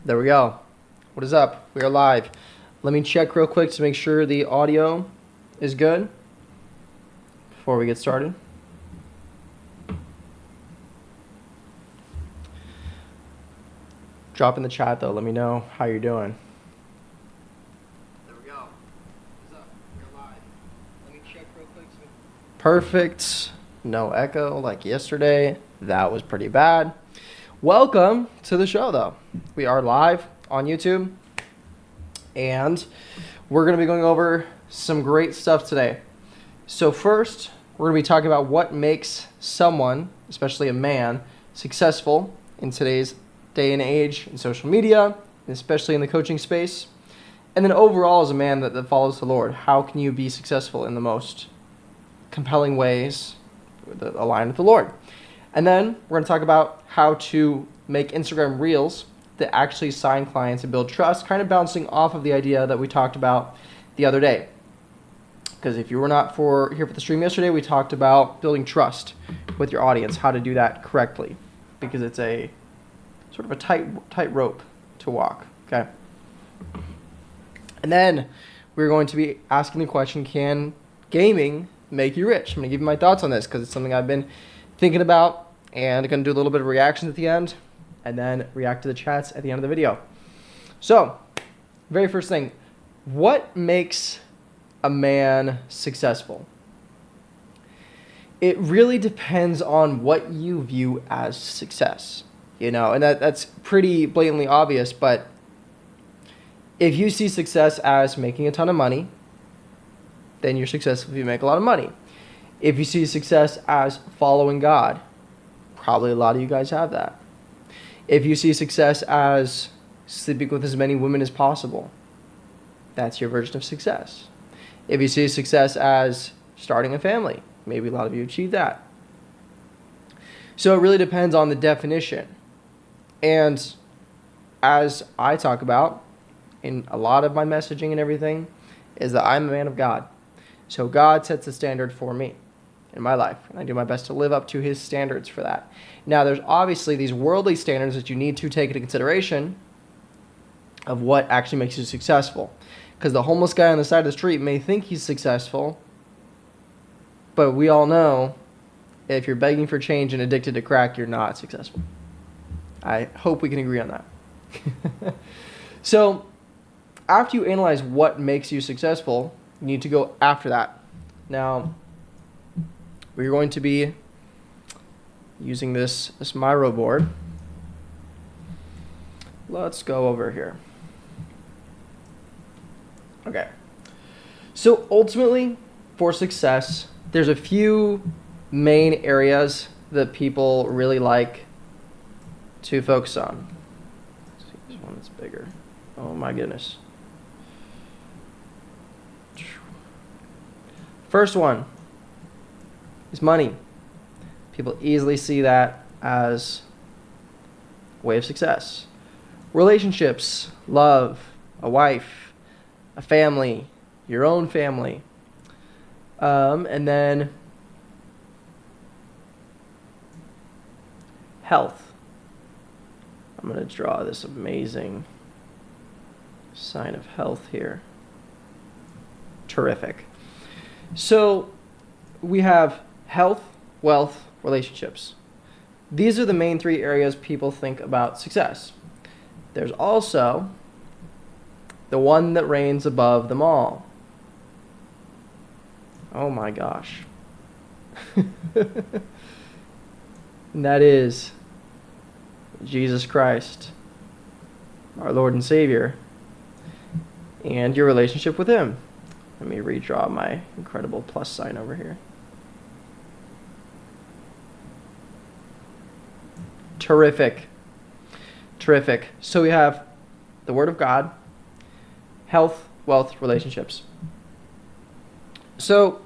There we go. What is up? We are live. Let me check real quick to make sure the audio is good before we get started. Drop in the chat though. Let me know how you're doing. There we go. What is up? We are live. Let me check real quick. Perfect. No echo like yesterday. That was pretty bad. Welcome to the show though. We are live on YouTube and we're going to be going over some great stuff today. So first, we're going to be talking about what makes someone, especially a man, successful in today's day and age in social media, especially in the coaching space. And then overall as a man that follows the Lord, how can you be successful in the most compelling ways that align with the Lord? And then we're going to talk about how to make Instagram Reels that actually sign clients and build trust, kind of bouncing off of the idea that we talked about the other day. Because if you were not here for the stream yesterday, we talked about building trust with your audience, how to do that correctly, because it's a sort of a tight rope to walk, okay? And then we're going to be asking the question, can gaming make you rich? I'm going to give you my thoughts on this because it's something I've been thinking about, and I'm going to do a little bit of reactions at the end and then react to the chats at the end of the video. So, very first thing, what makes a man successful? It really depends on what you view as success, and that's pretty blatantly obvious, but if you see success as making a ton of money, then you're successful if you make a lot of money. If you see success as following God, probably a lot of you guys have that. If you see success as sleeping with as many women as possible, that's your version of success. If you see success as starting a family, maybe a lot of you achieve that. So it really depends on the definition. And as I talk about in a lot of my messaging and everything, is that I'm a man of God. So God sets the standard for me in my life, and I do my best to live up to his standards for that. Now, there's obviously these worldly standards that you need to take into consideration of what actually makes you successful. Because the homeless guy on the side of the street may think he's successful, but we all know if you're begging for change and addicted to crack, you're not successful. I hope we can agree on that. So, after you analyze what makes you successful, you need to go after that. Now, we're going to be using this Miro board. Let's go over here. Okay. So ultimately, for success, there's a few main areas that people really like to focus on. Let's see this one that's bigger. Oh my goodness. First one is money. People easily see that as a way of success. Relationships, love, a wife, a family, your own family. And then health. I'm going to draw this amazing sign of health here. Terrific. So we have health, wealth, relationships. These are the main three areas people think about success. There's also the one that reigns above them all. Oh my gosh. And that is Jesus Christ, our Lord and Savior, and your relationship with him. Let me redraw my incredible plus sign over here. Terrific. Terrific. So we have the Word of God, health, wealth, relationships. So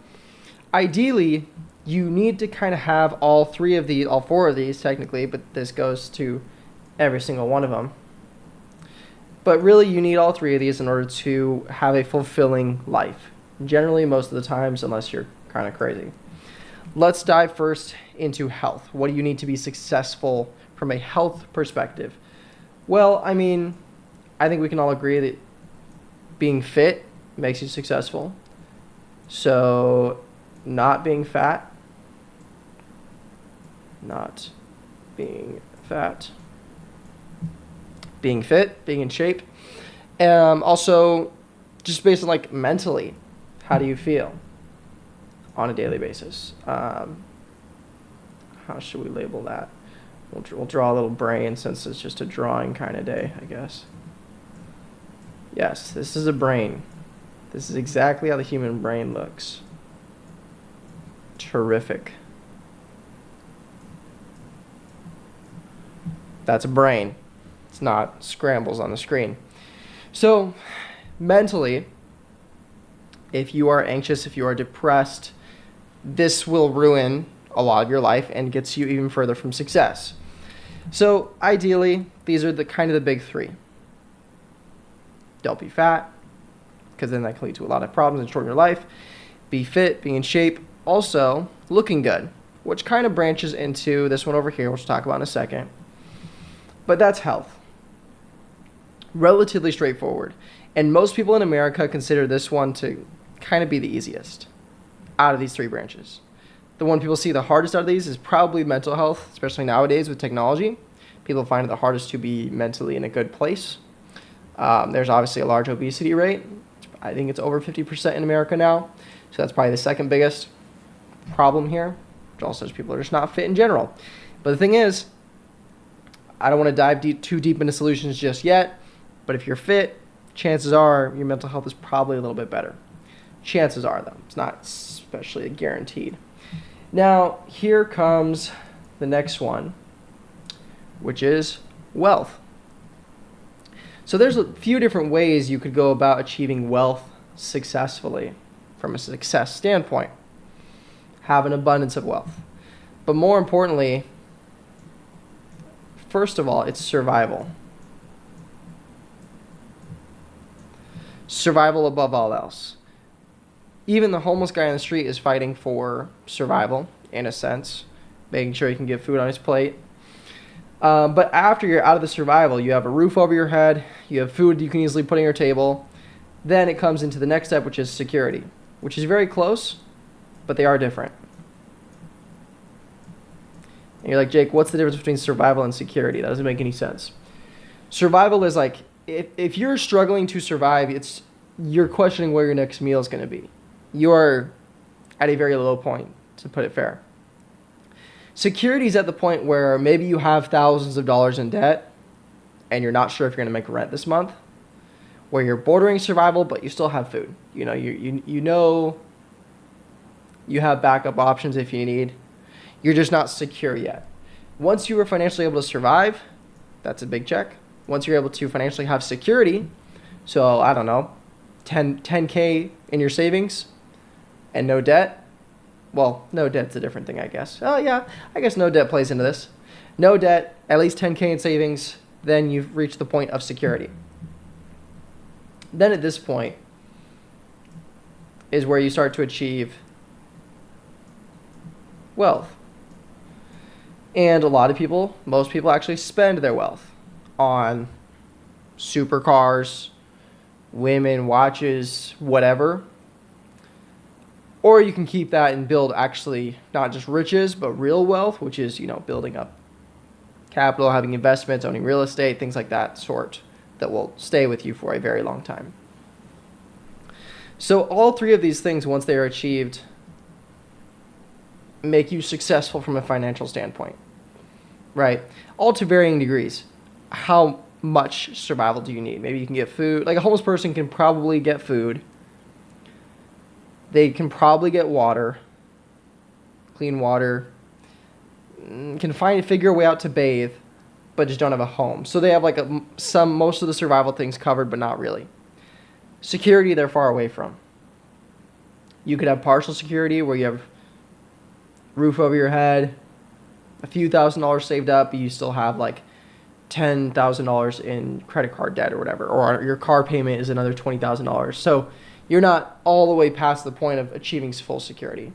ideally, you need to kind of have all four of these technically, but this goes to every single one of them. But really, you need all three of these in order to have a fulfilling life. Generally, most of the times, unless you're kind of crazy. Let's dive first into health. What do you need to be successful from a health perspective? Well, I mean, I think we can all agree that being fit makes you successful. So not being fat, not being fat, being fit, being in shape. Also, just based on like mentally, how do you feel on a daily basis? How should we label that? We'll draw a little brain since it's just a drawing kind of day, I guess. Yes, this is a brain. This is exactly how the human brain looks. Terrific. That's a brain. It's not scrambles on the screen. So, mentally, if you are anxious, if you are depressed, this will ruin a lot of your life and gets you even further from success. So, ideally, these are the kind of the big three. Don't be fat, because then that can lead to a lot of problems and shorten your life. Be fit, be in shape. Also, looking good, which kind of branches into this one over here, which we'll talk about in a second. But that's health. Relatively straightforward. And most people in America consider this one to kind of be the easiest out of these three branches. The one people see the hardest out of these is probably mental health, especially nowadays with technology. People find it the hardest to be mentally in a good place. There's obviously a large obesity rate. I think it's over 50% in America now. So that's probably the second biggest problem here. Which also says people are just not fit in general. But the thing is, I don't want to dive too deep into solutions just yet. But if you're fit, chances are your mental health is probably a little bit better. Chances are, though. It's not especially guaranteed. Now, here comes the next one, which is wealth. So there's a few different ways you could go about achieving wealth successfully from a success standpoint. Have an abundance of wealth. But more importantly, first of all, it's survival. Survival above all else. Even the homeless guy on the street is fighting for survival, in a sense, making sure he can get food on his plate. But after you're out of the survival, you have a roof over your head, you have food you can easily put on your table. Then it comes into the next step, which is security, which is very close, but they are different. And you're like, Jake, what's the difference between survival and security? That doesn't make any sense. Survival is like, if you're struggling to survive, you're questioning where your next meal is going to be. You're at a very low point, to put it fair. Security is at the point where maybe you have thousands of dollars in debt and you're not sure if you're going to make rent this month, where you're bordering survival, but you still have food. You know you have backup options if you need. You're just not secure yet. Once you are financially able to survive, that's a big check. Once you're able to financially have security, so I don't know, 10K in your savings and no debt. Well, no debt's a different thing, I guess. Oh, yeah, I guess no debt plays into this. No debt, at least 10K in savings, then you've reached the point of security. Then at this point is where you start to achieve wealth. And a lot of people, most people actually spend their wealth on supercars, women, watches, whatever. Or you can keep that and build actually not just riches, but real wealth, which is, building up capital, having investments, owning real estate, things like that sort that will stay with you for a very long time. So all three of these things, once they are achieved, make you successful from a financial standpoint, right? All to varying degrees. How much survival do you need? Maybe you can get food. Like a homeless person can probably get food. They can probably get water, clean water, can figure a way out to bathe, but just don't have a home. So they have like most of the survival things covered, but not really. Security, they're far away from. You could have partial security where you have roof over your head, a few $1,000s saved up, but you still have like $10,000 in credit card debt or whatever, or your car payment is another $20,000. So you're not all the way past the point of achieving full security.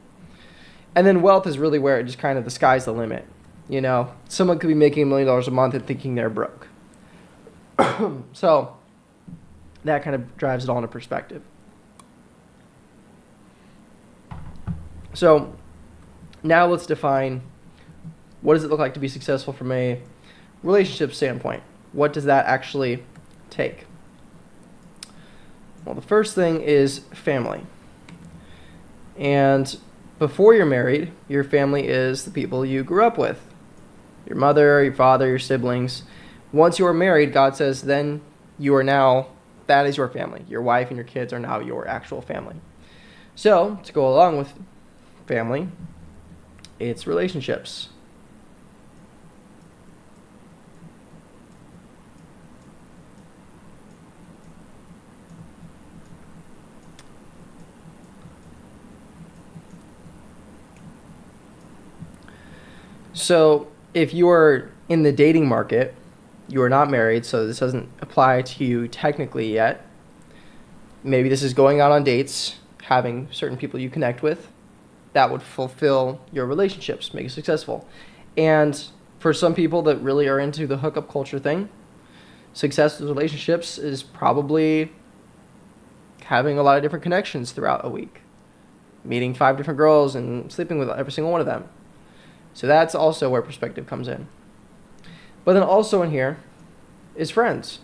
And then wealth is really where it just kind of the sky's the limit. Someone could be making $1 million a month and thinking they're broke. So That kind of drives it all into perspective. So now let's define, what does it look like to be successful from a relationship standpoint? What does that actually take? Well, the first thing is family. And before you're married, your family is the people you grew up with. Your mother, your father, your siblings. Once you are married, God says, then you are now, that is your family. Your wife and your kids are now your actual family. So, to go along with family, it's relationships. So, if you are in the dating market, you are not married, so this doesn't apply to you technically yet. Maybe this is going out on dates, having certain people you connect with. That would fulfill your relationships, make it successful. And for some people that really are into the hookup culture thing, success with relationships is probably having a lot of different connections throughout a week, meeting 5 different girls and sleeping with every single one of them. So that's also where perspective comes in. But then also in here is friends.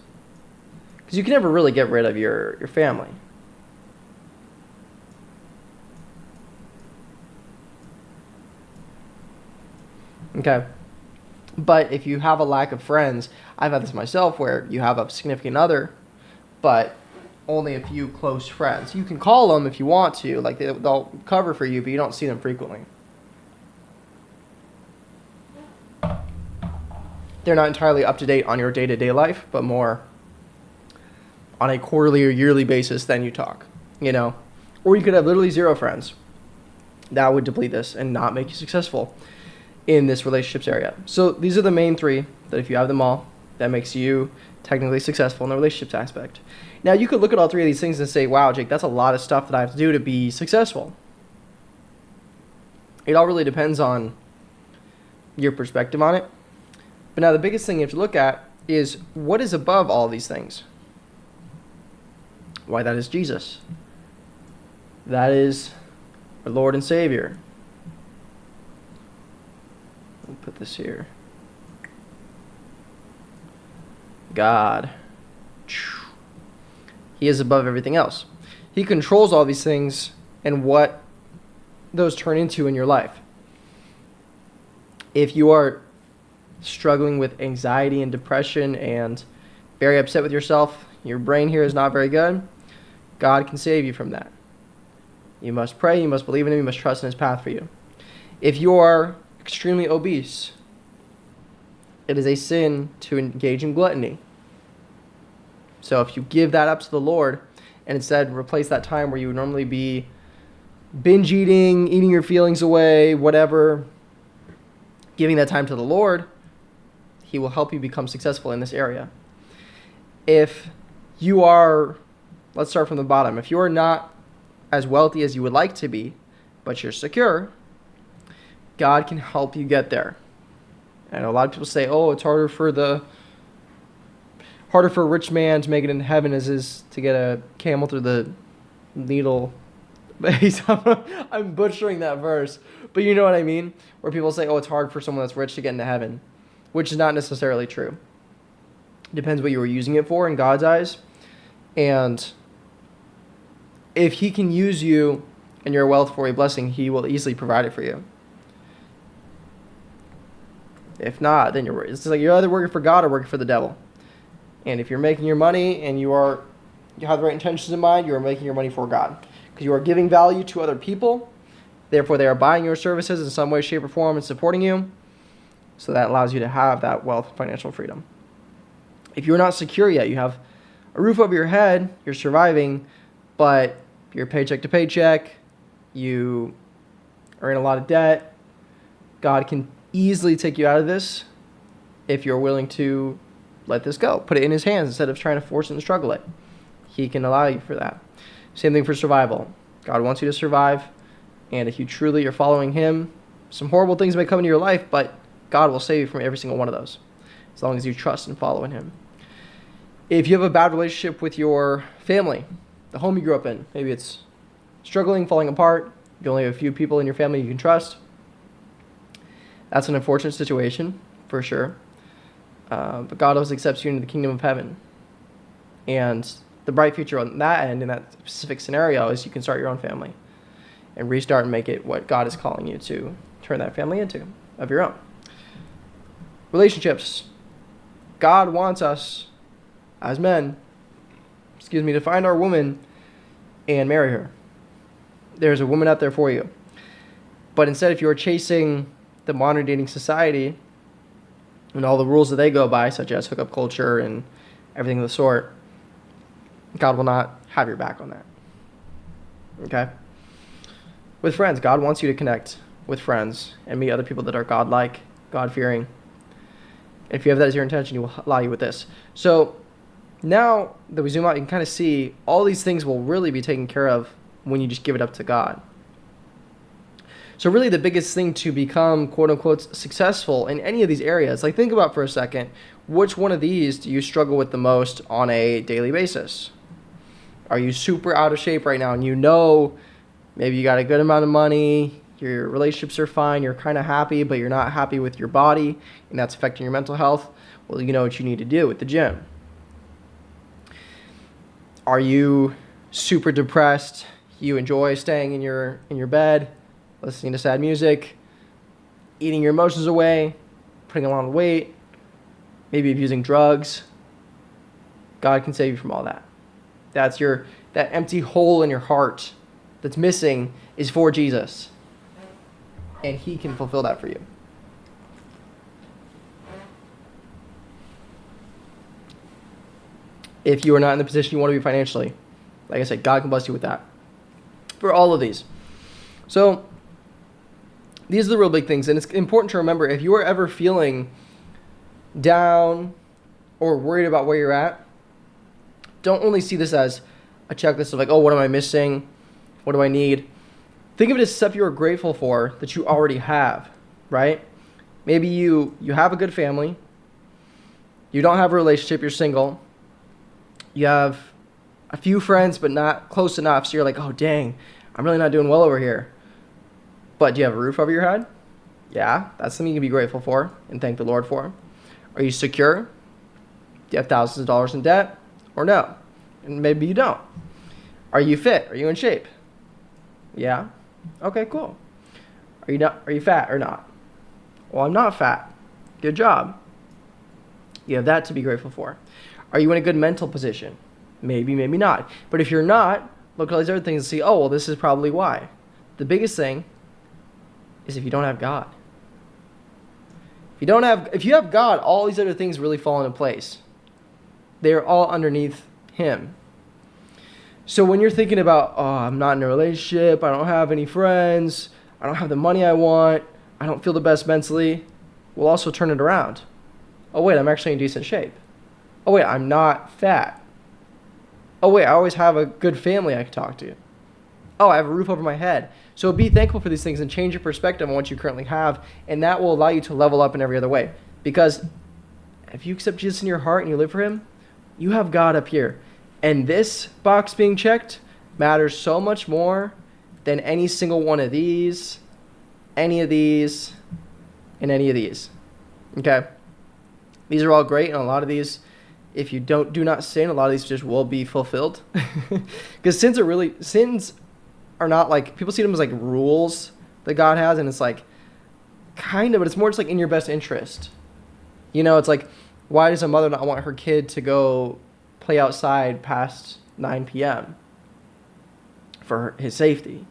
Because you can never really get rid of your family. Okay. But if you have a lack of friends, I've had this myself where you have a significant other, but only a few close friends. You can call them if you want to, like they'll cover for you, but you don't see them frequently. They're not entirely up to date on your day-to-day life, but more on a quarterly or yearly basis, then you talk, Or you could have literally 0 friends. That would deplete this and not make you successful in this relationships area. So these are the main 3 that if you have them all, that makes you technically successful in the relationships aspect. Now you could look at all 3 of these things and say, wow, Jake, that's a lot of stuff that I have to do to be successful. It all really depends on your perspective on it. But now the biggest thing you have to look at is what is above all these things? Why, that is Jesus. That is our Lord and Savior. Let me put this here. God. He is above everything else. He controls all these things and what those turn into in your life. If you are struggling with anxiety and depression and very upset with yourself, your brain here is not very good, God can save you from that. You must pray, you must believe in Him, you must trust in His path for you. If you are extremely obese, it is a sin to engage in gluttony. So if you give that up to the Lord and instead replace that time where you would normally be binge eating, eating your feelings away, whatever, giving that time to the Lord, He will help you become successful in this area. If you are, let's start from the bottom. If you are not as wealthy as you would like to be, but you're secure, God can help you get there. And a lot of people say, oh, it's harder for a rich man to make it in heaven as it is to get a camel through the needle. I'm butchering that verse, but you know what I mean? Where people say, oh, it's hard for someone that's rich to get into heaven, which is not necessarily true. It depends what you were using it for in God's eyes. And if He can use you and your wealth for a blessing, He will easily provide it for you. If not, then it's like you're either working for God or working for the devil. And if you're making your money and you have the right intentions in mind, you are making your money for God. Because you are giving value to other people. Therefore, they are buying your services in some way, shape, or form and supporting you. So that allows you to have that wealth and financial freedom. If you're not secure yet, you have a roof over your head, you're surviving, but you're paycheck to paycheck, you are in a lot of debt, God can easily take you out of this if you're willing to let this go. Put it in His hands instead of trying to force it and struggle it. He can allow you for that. Same thing for survival. God wants you to survive, and if you truly are following Him, some horrible things may come into your life, but God will save you from every single one of those, as long as you trust and follow in Him. If you have a bad relationship with your family, the home you grew up in, maybe it's struggling, falling apart, you only have a few people in your family you can trust, that's an unfortunate situation, for sure. But God always accepts you into the kingdom of heaven. And the bright future on that end, in that specific scenario, is you can start your own family and restart and make it what God is calling you to turn that family into, of your own. Relationships. God wants us, as men, to find our woman and marry her. There's a woman out there for you. But instead, if you're chasing the modern dating society and all the rules that they go by, such as hookup culture and everything of the sort, God will not have your back on that. Okay? With friends, God wants you to connect with friends and meet other people that are God-like, God-fearing. If you have that as your intention, He will allow you with this. So now that we zoom out, you can kind of see all these things will really be taken care of when you just give it up to God. So really the biggest thing to become quote-unquote successful in any of these areas, like think about for a second, which one of these do you struggle with the most on a daily basis? Are you super out of shape right now and you know maybe you got a good amount of money, your relationships are fine, you're kind of happy, but you're not happy with your body, and that's affecting your mental health? Well, you know what you need to do with the gym. Are you super depressed? You enjoy staying in your bed, listening to sad music, eating your emotions away, putting a lot of weight, maybe abusing drugs? God can save you from all that. That empty hole in your heart that's missing is for Jesus. And He can fulfill that for you. If you are not in the position you want to be financially, like I said, God can bless you with that. For all of these. So, these are the real big things. And it's important to remember, if you are ever feeling down or worried about where you're at, don't only see this as a checklist of like, oh, what am I missing? What do I need? Think of it as stuff you are grateful for that you already have, right? Maybe you have a good family. You don't have a relationship. You're single. You have a few friends, but not close enough. So you're like, oh, dang, I'm really not doing well over here. But do you have a roof over your head? Yeah, that's something you can be grateful for and thank the Lord for. Are you secure? Do you have thousands of dollars in debt? Or no? And maybe you don't. Are you fit? Are you in shape? Yeah. Okay, cool. Are you fat or not? Well, I'm not fat. Good job. You have that to be grateful for. Are you in a good mental position? Maybe, maybe not. But if you're not, look at all these other things and see, oh, well, this is probably why. The biggest thing is if you don't have God. If you have God, all these other things really fall into place. They're all underneath Him. So when you're thinking about, oh, I'm not in a relationship, I don't have any friends, I don't have the money I want, I don't feel the best mentally, we'll also turn it around. Oh, wait, I'm actually in decent shape. Oh, wait, I'm not fat. Oh, wait, I always have a good family I can talk to. Oh, I have a roof over my head. So be thankful for these things and change your perspective on what you currently have, and that will allow you to level up in every other way. Because if you accept Jesus in your heart and you live for Him, you have God up here. And this box being checked matters so much more than any single one of these, any of these, and any of these. Okay? These are all great, and a lot of these, if you do not sin, a lot of these just will be fulfilled. Because sins are not like, people see them as like rules that God has, and it's like, kind of, but it's more just like in your best interest. You know, it's like, why does a mother not want her kid to go play outside past 9 p.m. for his safety?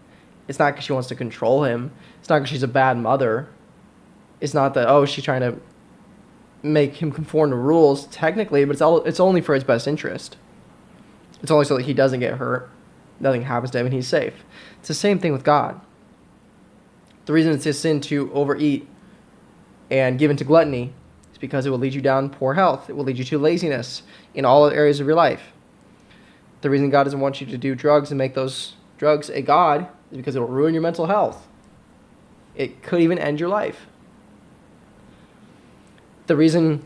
It's not because she wants to control him. It's not because she's a bad mother. It's not that, oh, she's trying to make him conform to rules, technically, but it's only for his best interest. It's only so that he doesn't get hurt, nothing happens to him, and he's safe. It's the same thing with God. The reason it's a sin to overeat and give into gluttony is because it will lead you down poor health. It will lead you to laziness in all areas of your life. The reason God doesn't want you to do drugs and make those drugs a god is because it will ruin your mental health. It could even end your life. The reason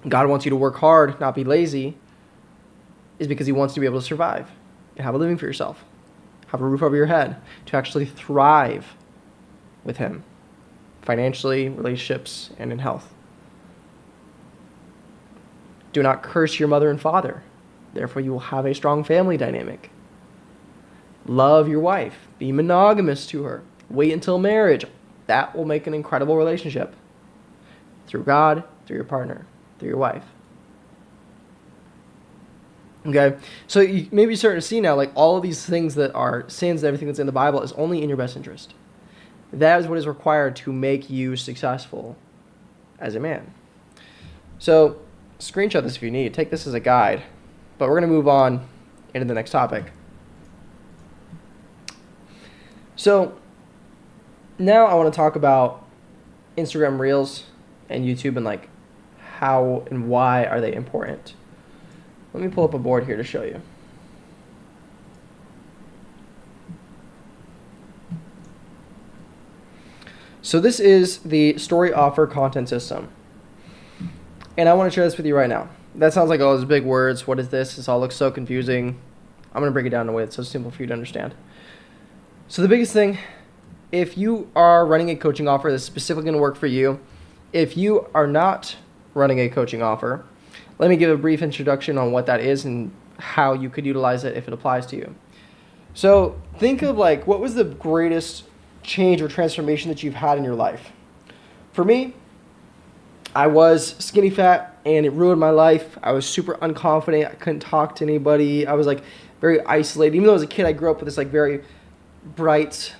God wants you to work hard, not be lazy, is because he wants you to be able to survive and have a living for yourself, have a roof over your head, to actually thrive with him, financially, relationships, and in health. Do not curse your mother and father. Therefore, you will have a strong family dynamic. Love your wife. Be monogamous to her. Wait until marriage. That will make an incredible relationship. Through God, through your partner, through your wife. Okay? So you maybe you're starting to see now, like, all of these things that are sins, everything that's in the Bible is only in your best interest. That is what is required to make you successful as a man. So, screenshot this if you need. Take this as a guide. But we're going to move on into the next topic. So, now I want to talk about Instagram Reels and YouTube and, like, how and why are they important. Let me pull up a board here to show you. So this is the story offer content system. And I want to share this with you right now. That sounds like all those big words. What is this? This all looks so confusing. I'm going to break it down in a way that's so simple for you to understand. So the biggest thing, if you are running a coaching offer that's specifically going to work for you, if you are not running a coaching offer, let me give a brief introduction on what that is and how you could utilize it if it applies to you. So think of, like, what was the greatest change or transformation that you've had in your life? For me, I was skinny fat and it ruined my life. I was super unconfident. I couldn't talk to anybody. I was, like, very isolated. Even though as a kid I grew up with this, like, very bright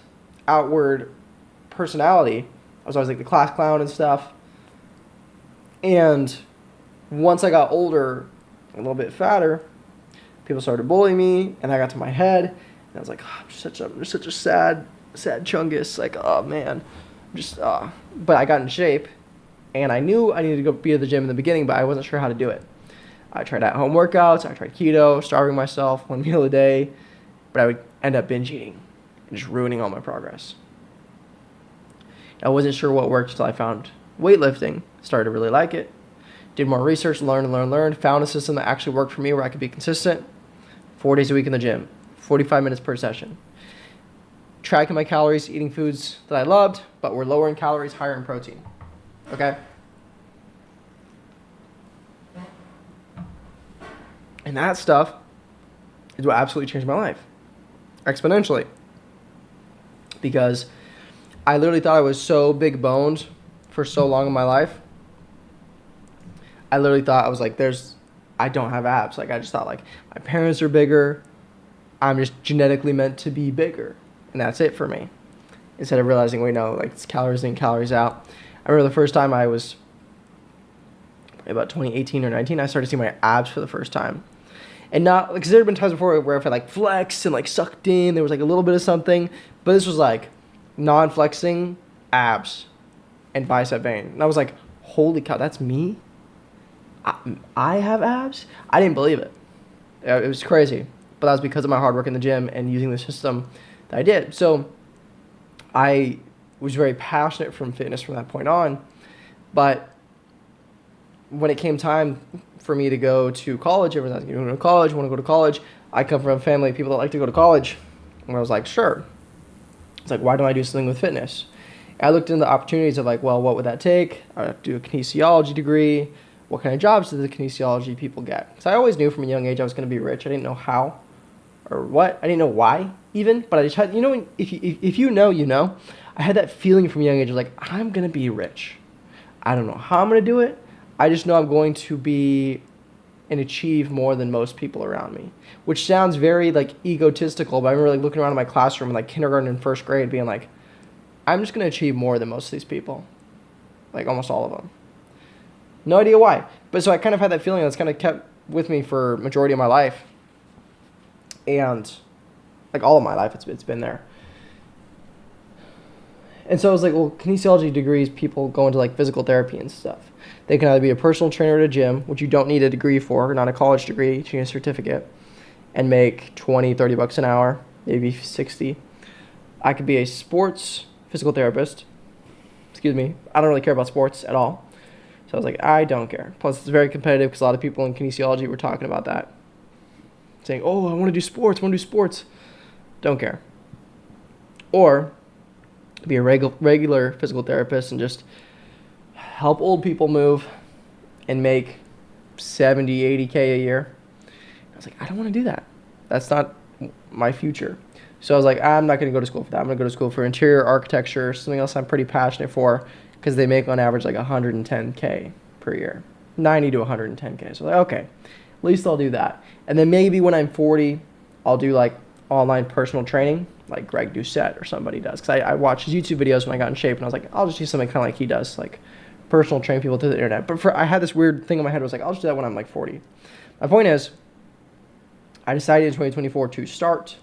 outward personality. I was always, like, the class clown and stuff. And once I got older, a little bit fatter, people started bullying me, and I got to my head, and I was like, oh, I'm just such a sad chungus. Like, oh man, but I got in shape, and I knew I needed to go be at the gym in the beginning, but I wasn't sure how to do it. I tried at-home workouts, I tried keto, starving myself 1 meal a day, but I would end up binge eating and just ruining all my progress. I wasn't sure what worked until I found weightlifting, started to really like it, did more research, learned, found a system that actually worked for me where I could be consistent, 4 days a week in the gym, 45 minutes per session. Tracking my calories, eating foods that I loved, but were lower in calories, higher in protein. Okay? And that stuff is what absolutely changed my life. Exponentially. Because I literally thought I was so big boned for so long in my life. I literally thought, I was like, I don't have abs. Like, I just thought, like, my parents are bigger. I'm just genetically meant to be bigger. And that's it for me. Instead of realizing, wait, no, like, it's calories in, calories out. I remember the first time I was about 2018 or 19, I started seeing my abs for the first time. And not, because there had been times before where if I, like, flexed and, like, sucked in, there was, like, a little bit of something. But this was, like, non-flexing abs and bicep vein. And I was like, holy cow, that's me? I have abs? I didn't believe it. It was crazy. But that was because of my hard work in the gym and using the system that I did. So I was very passionate from fitness from that point on. But when it came time for me to go to college, everyone's like, you want to go to college? You want to go to college? I come from a family of people that like to go to college. And I was like, sure. It's like, why don't I do something with fitness? I looked into the opportunities of, like, well, what would that take? I would have to do a kinesiology degree. What kind of jobs do the kinesiology people get? So I always knew from a young age I was going to be rich. I didn't know how or what. I didn't know why even, but I just had, if you know, you know. I had that feeling from a young age of, like, I'm going to be rich. I don't know how I'm going to do it. I just know I'm going to be and achieve more than most people around me, which sounds very, like, egotistical, but I remember, like, looking around in my classroom in, like, kindergarten and first grade being like, I'm just going to achieve more than most of these people, like almost all of them. No idea why. But so I kind of had that feeling that's kind of kept with me for majority of my life. And, like, all of my life, it's been there. And so I was like, well, kinesiology degrees, people go into, like, physical therapy and stuff. They can either be a personal trainer at a gym, which you don't need a degree for, not a college degree, you need a certificate, and make $20-$30 an hour, maybe 60. I could be a sports physical therapist. Excuse me. I don't really care about sports at all. So So I was like, I don't care. Plus, it's very competitive because a lot of people in kinesiology were talking about that. Saying, oh, I want to do sports. Don't care. Or be a regular physical therapist and just help old people move and make 70, 80K a year. I was like, I don't want to do that. That's not my future. So I was like, I'm not going to go to school for that. I'm going to go to school for interior architecture, something else I'm pretty passionate for, because they make on average like 110K per year, 90 to 110K. So like, okay, at least I'll do that. And then maybe when I'm 40, I'll do like online personal training, like Greg Doucette or somebody does. Because I watched his YouTube videos when I got in shape, and I was like, I'll just do something kind of like he does, like personal train people through the internet. But I had this weird thing in my head. I was like, I'll just do that when I'm like 40. My point is, I decided in 2024 to start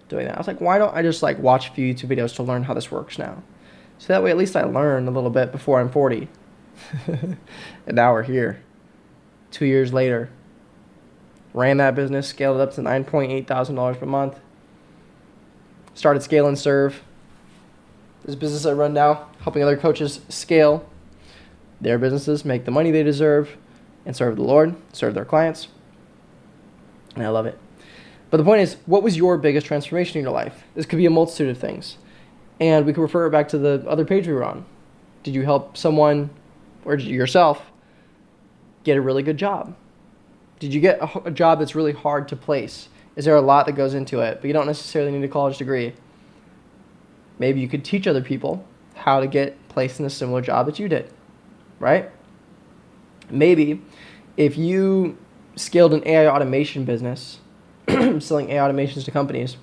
doing that. I was like, why don't I just like watch a few YouTube videos to learn how this works now? So that way at least I learn a little bit before I'm 40. And now we're here. 2 years later. Ran that business, scaled it up to $9,800 per month. Started Scale and Serve. This business I run now, helping other coaches scale their businesses, make the money they deserve, and serve the Lord, serve their clients. And I love it. But the point is, what was your biggest transformation in your life? This could be a multitude of things. And we could refer it back to the other page we were on. Did you help someone or yourself get a really good job? Did you get a job that's really hard to place? Is there a lot that goes into it, but you don't necessarily need a college degree? Maybe you could teach other people how to get placed in a similar job that you did, right? Maybe if you scaled an AI automation business, selling AI automations to companies,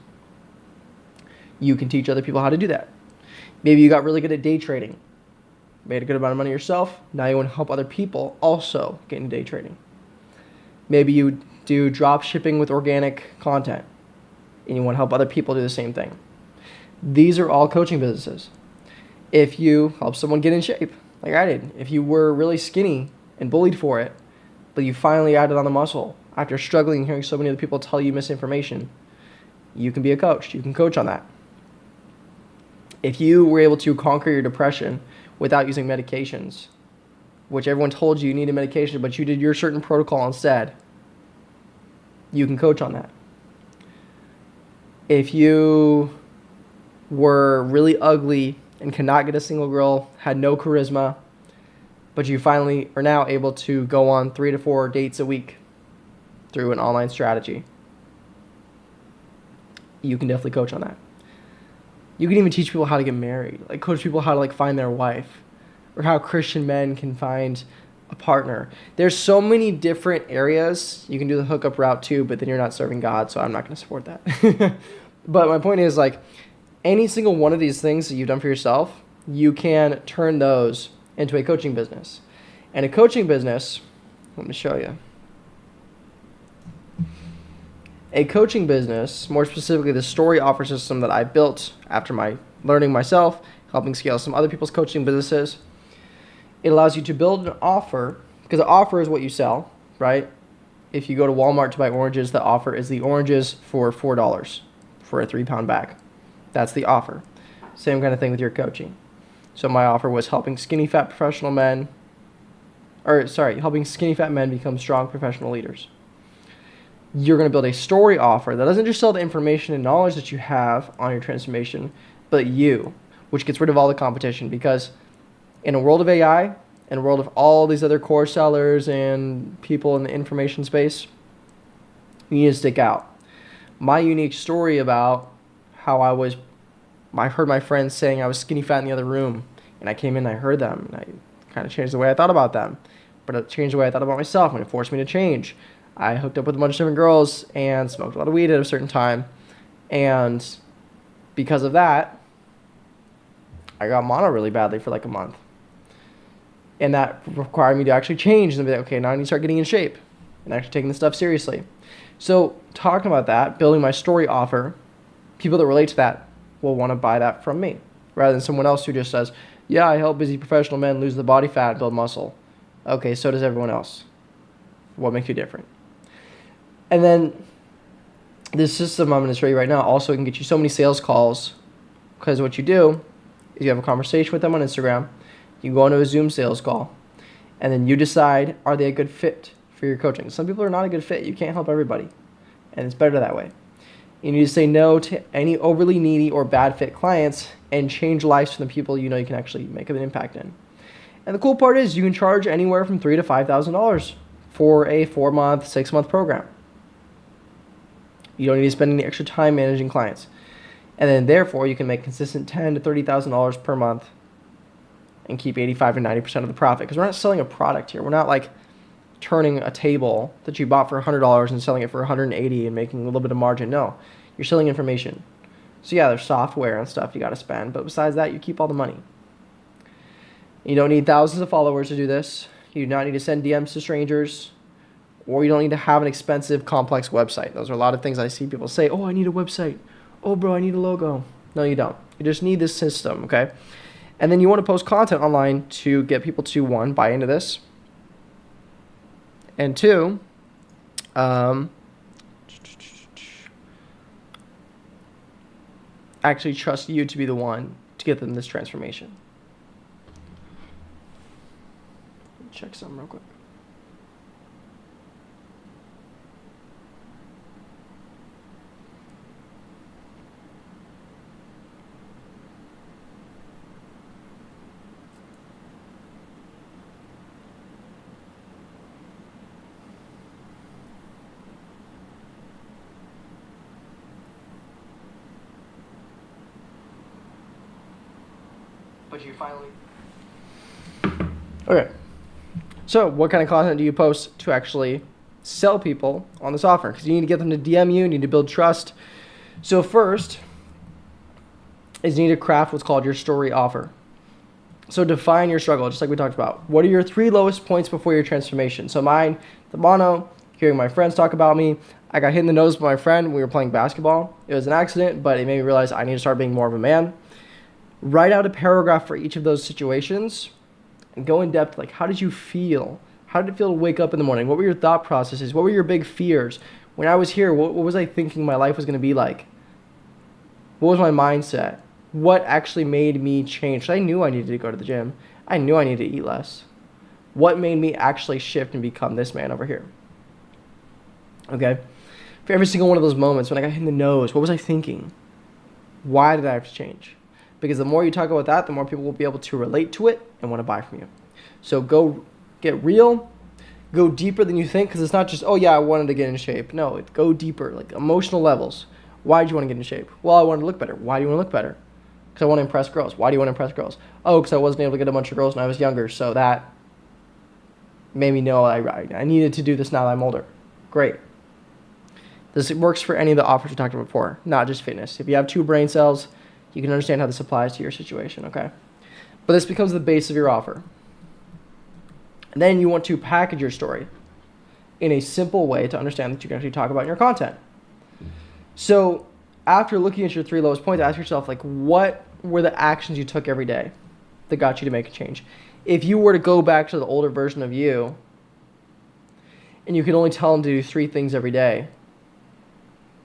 you can teach other people how to do that. Maybe you got really good at day trading, made a good amount of money yourself. Now you want to help other people also get into day trading. Maybe you do drop shipping with organic content and you want to help other people do the same thing. These are all coaching businesses. If you help someone get in shape, like I did, if you were really skinny and bullied for it, but you finally added on the muscle after struggling and hearing so many other people tell you misinformation, you can be a coach. You can coach on that. If you were able to conquer your depression without using medications, which everyone told you needed medication, but you did your certain protocol instead, you can coach on that. If you were really ugly and could not get a single girl, had no charisma, but you finally are now able to go on 3 to 4 dates a week through an online strategy, you can definitely coach on that. You can even teach people how to get married, like coach people how to like find their wife, or how Christian men can find a partner. There's so many different areas. You can do the hookup route too, but then you're not serving God, so I'm not going to support that. But my point is, like, any single one of these things that you've done for yourself, you can turn those into a coaching business. And a coaching business, let me show you. A coaching business, more specifically the story offer system that I built after my learning myself, helping scale some other people's coaching businesses, it allows you to build an offer, because the offer is what you sell, right? If you go to Walmart to buy oranges, the offer is the oranges for $4 for a 3-pound bag. That's the offer. Same kind of thing with your coaching. So my offer was helping skinny fat men become strong professional leaders. You're going to build a story offer that doesn't just sell the information and knowledge that you have on your transformation, but you, which gets rid of all the competition. Because in a world of AI, in a world of all these other core sellers and people in the information space, you need to stick out. My unique story about how I heard my friends saying I was skinny fat in the other room, and I came in and I heard them, and I kind of changed the way I thought about them. But it changed the way I thought about myself, and it forced me to change. I hooked up with a bunch of different girls and smoked a lot of weed at a certain time. And because of that, I got mono really badly for like a month. And that required me to actually change and be like, okay, now I need to start getting in shape and actually taking this stuff seriously. So talking about that, building my story offer, people that relate to that will want to buy that from me rather than someone else who just says, yeah, I help busy professional men lose the body fat and build muscle. Okay, so does everyone else. What makes you different? And then this system I'm going to show you right now also can get you so many sales calls, because what you do is you have a conversation with them on Instagram. You go into a Zoom sales call, And then you decide, are they a good fit for your coaching? Some people are not a good fit. You can't help everybody. And it's better that way. You need to say no to any overly needy or bad fit clients and change lives for the people you know you can actually make an impact in. And the cool part is you can charge anywhere from $3,000 to $5,000 for a 4-month, 6-month program. You don't need to spend any extra time managing clients. And then therefore you can make consistent $10,000 to $30,000 per month and keep 85 to 90% of the profit. Because we're not selling a product here. We're not like turning a table that you bought for $100 and selling it for $180 and making a little bit of margin. No, you're selling information. So yeah, there's software and stuff you got to spend, but besides that, you keep all the money. You don't need thousands of followers to do this. You do not need to send DMs to strangers, or you don't need to have an expensive, complex website. Those are a lot of things I see people say, oh, I need a website. Oh, bro, I need a logo. No, you don't. You just need this system, okay? And then you want to post content online to get people to, one, buy into this, and two, actually trust you to be the one to get them this transformation. Check something real quick. But you finally... Okay. So what kind of content do you post to actually sell people on this offer? Because you need to get them to DM you, you need to build trust. So first is you need to craft what's called your story offer. So define your struggle, just like we talked about. What are your 3 lowest points before your transformation? So mine, the mono, hearing my friends talk about me. I got hit in the nose by my friend when we were playing basketball. It was an accident, but it made me realize I need to start being more of a man. Write out a paragraph for each of those situations and go in depth, like how did you feel? How did it feel to wake up in the morning? What were your thought processes? What were your big fears? When I was here, what was I thinking my life was going to be like? What was my mindset? What actually made me change? I knew I needed to go to the gym. I knew I needed to eat less. What made me actually shift and become this man over here? Okay? For every single one of those moments, when I got hit in the nose, what was I thinking? Why did I have to change? Because the more you talk about that, the more people will be able to relate to it and want to buy from you. So go get real, go deeper than you think, because it's not just, oh yeah, I wanted to get in shape. No, go deeper, like emotional levels. Why did you want to get in shape? Well, I wanted to look better. Why do you want to look better? Because I want to impress girls. Why do you want to impress girls? Oh, because I wasn't able to get a bunch of girls when I was younger, so that made me know I needed to do this now that I'm older. Great. This works for any of the offers we talked about before, not just fitness. If you have 2 brain cells, you can understand how this applies to your situation, okay? But this becomes the base of your offer. And then you want to package your story in a simple way to understand that you can actually talk about in your content. So after looking at your 3 lowest points, ask yourself, like, what were the actions you took every day that got you to make a change? If you were to go back to the older version of you and you could only tell them to do 3 things every day,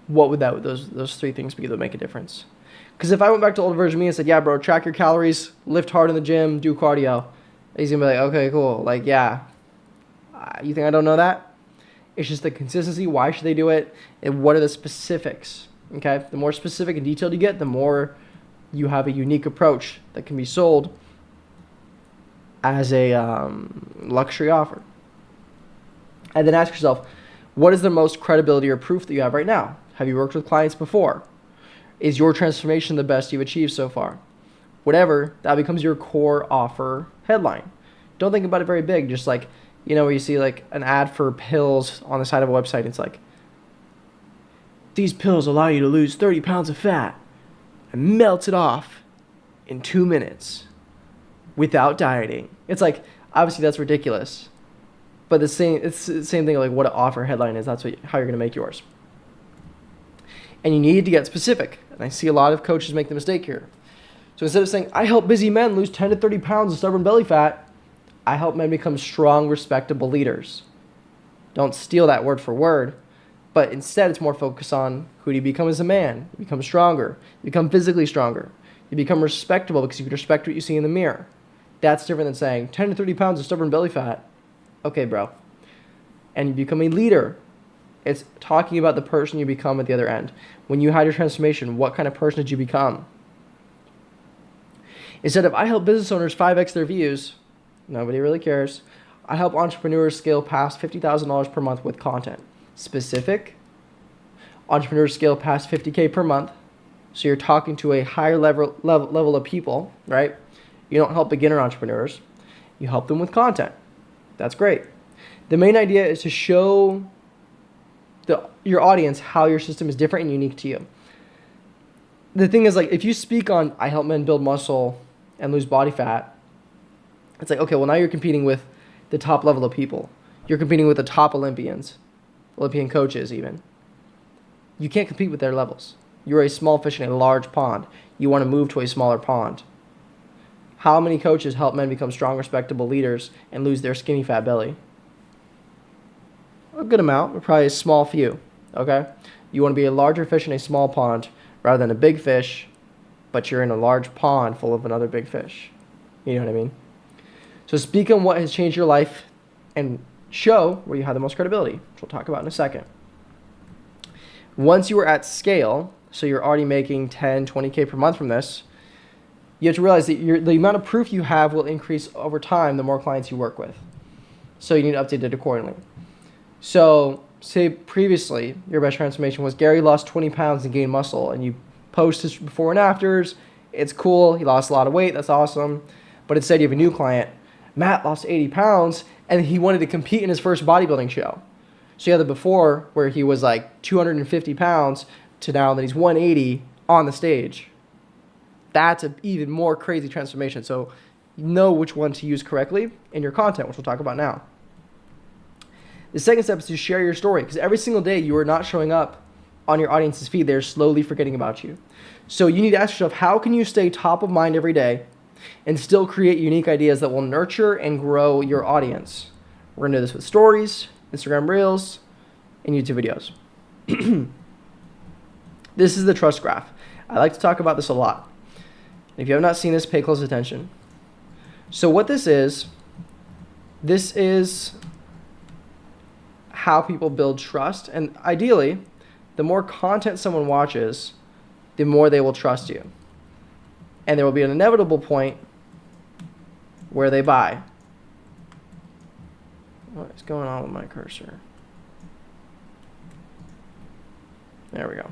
what would those 3 things be that would make a difference? Because if I went back to the older version of me and said, yeah, bro, track your calories, lift hard in the gym, do cardio, he's going to be like, okay, cool. Like, yeah, you think I don't know that? It's just the consistency. Why should they do it? And what are the specifics? Okay? The more specific and detailed you get, the more you have a unique approach that can be sold as a luxury offer. And then ask yourself, what is the most credibility or proof that you have right now? Have you worked with clients before? Is your transformation the best you've achieved so far? Whatever, that becomes your core offer headline. Don't think about it very big. Just like, you know, where you see like an ad for pills on the side of a website. It's like, these pills allow you to lose 30 pounds of fat and melt it off in 2 minutes without dieting. It's like, obviously that's ridiculous. But it's the same thing like what an offer headline is. That's how you're going to make yours. And you need to get specific. And I see a lot of coaches make the mistake here. So instead of saying, I help busy men lose 10 to 30 pounds of stubborn belly fat, I help men become strong, respectable leaders. Don't steal that word for word. But instead, it's more focused on who do you become as a man? You become stronger. You become physically stronger. You become respectable because you can respect what you see in the mirror. That's different than saying 10 to 30 pounds of stubborn belly fat. Okay, bro. And you become a leader. It's talking about the person you become at the other end. When you had your transformation, what kind of person did you become? Instead of, I help business owners 5x their views, nobody really cares. I help entrepreneurs scale past $50,000 per month with content. Specific. Entrepreneurs scale past 50K per month. So you're talking to a higher level of people, right? You don't help beginner entrepreneurs. You help them with content. That's great. The main idea is to show your audience how your system is different and unique to you. The thing is, like, if you speak on, I help men build muscle and lose body fat, it's like, okay, well, now you're competing with the top level of people. You're competing with the top Olympian coaches even. You can't compete with their levels. You're a small fish in a large pond. You want to move to a smaller pond. How many coaches help men become strong, respectable leaders and lose their skinny fat belly? A good amount, but probably a small few, okay? You want to be a larger fish in a small pond rather than a big fish, but you're in a large pond full of another big fish. You know what I mean? So speak on what has changed your life and show where you have the most credibility, which we'll talk about in a second. Once you are at scale, so you're already making 10, 20K per month from this, you have to realize that the amount of proof you have will increase over time the more clients you work with. So you need to update it accordingly. So say previously your best transformation was Gary lost 20 pounds and gained muscle, and you post his before and afters. It's cool. He lost a lot of weight. That's awesome. But instead you have a new client. Matt lost 80 pounds and he wanted to compete in his first bodybuilding show. So you have the before where he was like 250 pounds to now that he's 180 on the stage. That's an even more crazy transformation. So you know which one to use correctly in your content, which we'll talk about now. The second step is to share your story, because every single day you are not showing up on your audience's feed. They're slowly forgetting about you. So you need to ask yourself, how can you stay top of mind every day and still create unique ideas that will nurture and grow your audience? We're going to do this with stories, Instagram Reels, and YouTube videos. This is the trust graph. I like to talk about this a lot. If you have not seen this, pay close attention. So what this is how people build trust. And ideally, the more content someone watches, the more they will trust you. And there will be an inevitable point where they buy. What is going on with my cursor? There we go.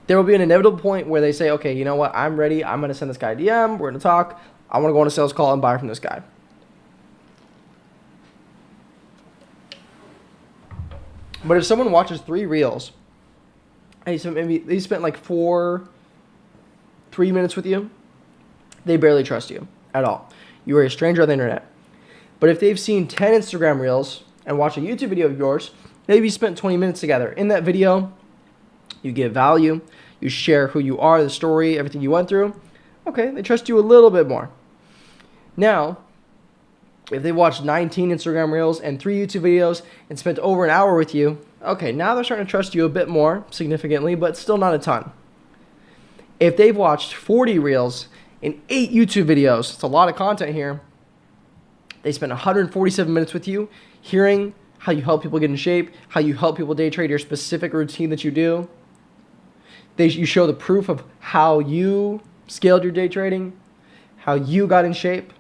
There will be an inevitable point where they say, okay, you know what? I'm ready. I'm going to send this guy a DM. We're going to talk. I want to go on a sales call and buy from this guy. But if someone watches 3 reels and they spent like 3 minutes with you, they barely trust you at all. You are a stranger on the internet. But if they've seen 10 Instagram reels and watched a YouTube video of yours, maybe you spent 20 minutes together. In that video, you give value, you share who you are, the story, everything you went through. Okay, they trust you a little bit more. Now, if they watched 19 Instagram reels and 3 YouTube videos and spent over an hour with you, okay, now they're starting to trust you a bit more significantly, but still not a ton. If they've watched 40 reels and 8 YouTube videos, it's a lot of content here. They spent 147 minutes with you, hearing how you help people get in shape, how you help people day trade, your specific routine that you do. You show the proof of how you scaled your day trading, how you got in shape.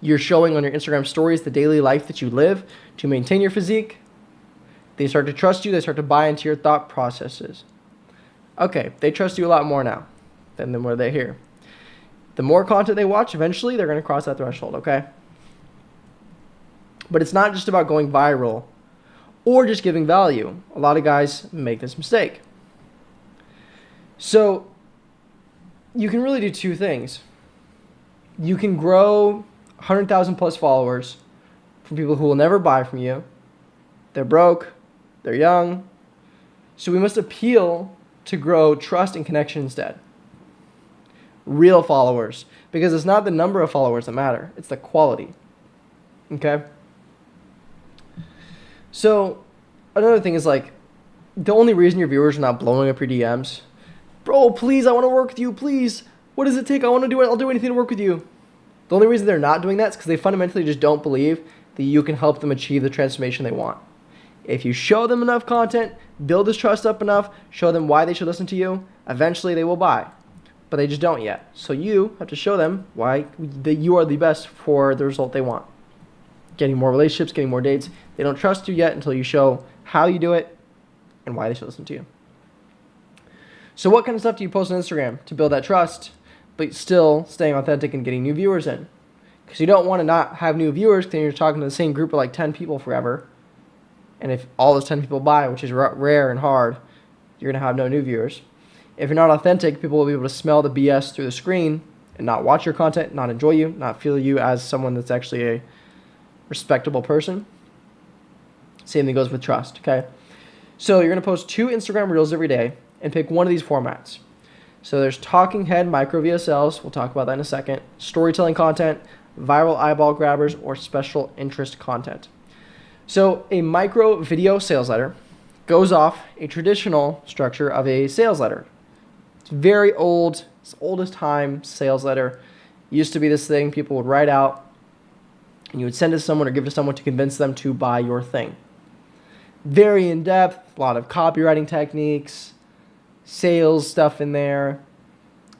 You're showing on your Instagram stories the daily life that you live to maintain your physique. They start to trust you. They start to buy into your thought processes. Okay, they trust you a lot more now than when they're here. The more content they watch, eventually they're going to cross that threshold, okay? But it's not just about going viral or just giving value. A lot of guys make this mistake. So you can really do 2 things. You can grow 100,000 plus followers from people who will never buy from you. They're broke. They're young. So we must appeal to grow trust and connection instead. Real followers. Because it's not the number of followers that matter. It's the quality. Okay? So another thing is, like, the only reason your viewers are not blowing up your DMs, bro, please, I want to work with you, please. What does it take? I want to do it. I'll do anything to work with you. The only reason they're not doing that is because they fundamentally just don't believe that you can help them achieve the transformation they want. If you show them enough content, build this trust up enough, show them why they should listen to you, eventually they will buy. But they just don't yet. So you have to show them why that you are the best for the result they want. Getting more relationships, getting more dates. They don't trust you yet until you show how you do it and why they should listen to you. So what kind of stuff do you post on Instagram to build that trust, but still staying authentic and getting new viewers in? Because you don't want to not have new viewers because you're talking to the same group of like 10 people forever. And if all those 10 people buy, which is rare and hard, you're going to have no new viewers. If you're not authentic, people will be able to smell the BS through the screen and not watch your content, not enjoy you, not feel you as someone that's actually a respectable person. Same thing goes with trust, okay? So you're going to post 2 Instagram Reels every day and pick one of these formats. So there's talking head micro VSLs, we'll talk about that in a second, storytelling content, viral eyeball grabbers, or special interest content. So a micro video sales letter goes off a traditional structure of a sales letter. It's very old, it's oldest time sales letter. It used to be this thing people would write out and you would send it to someone or give it to someone to convince them to buy your thing. Very in-depth, a lot of copywriting techniques, sales stuff in there.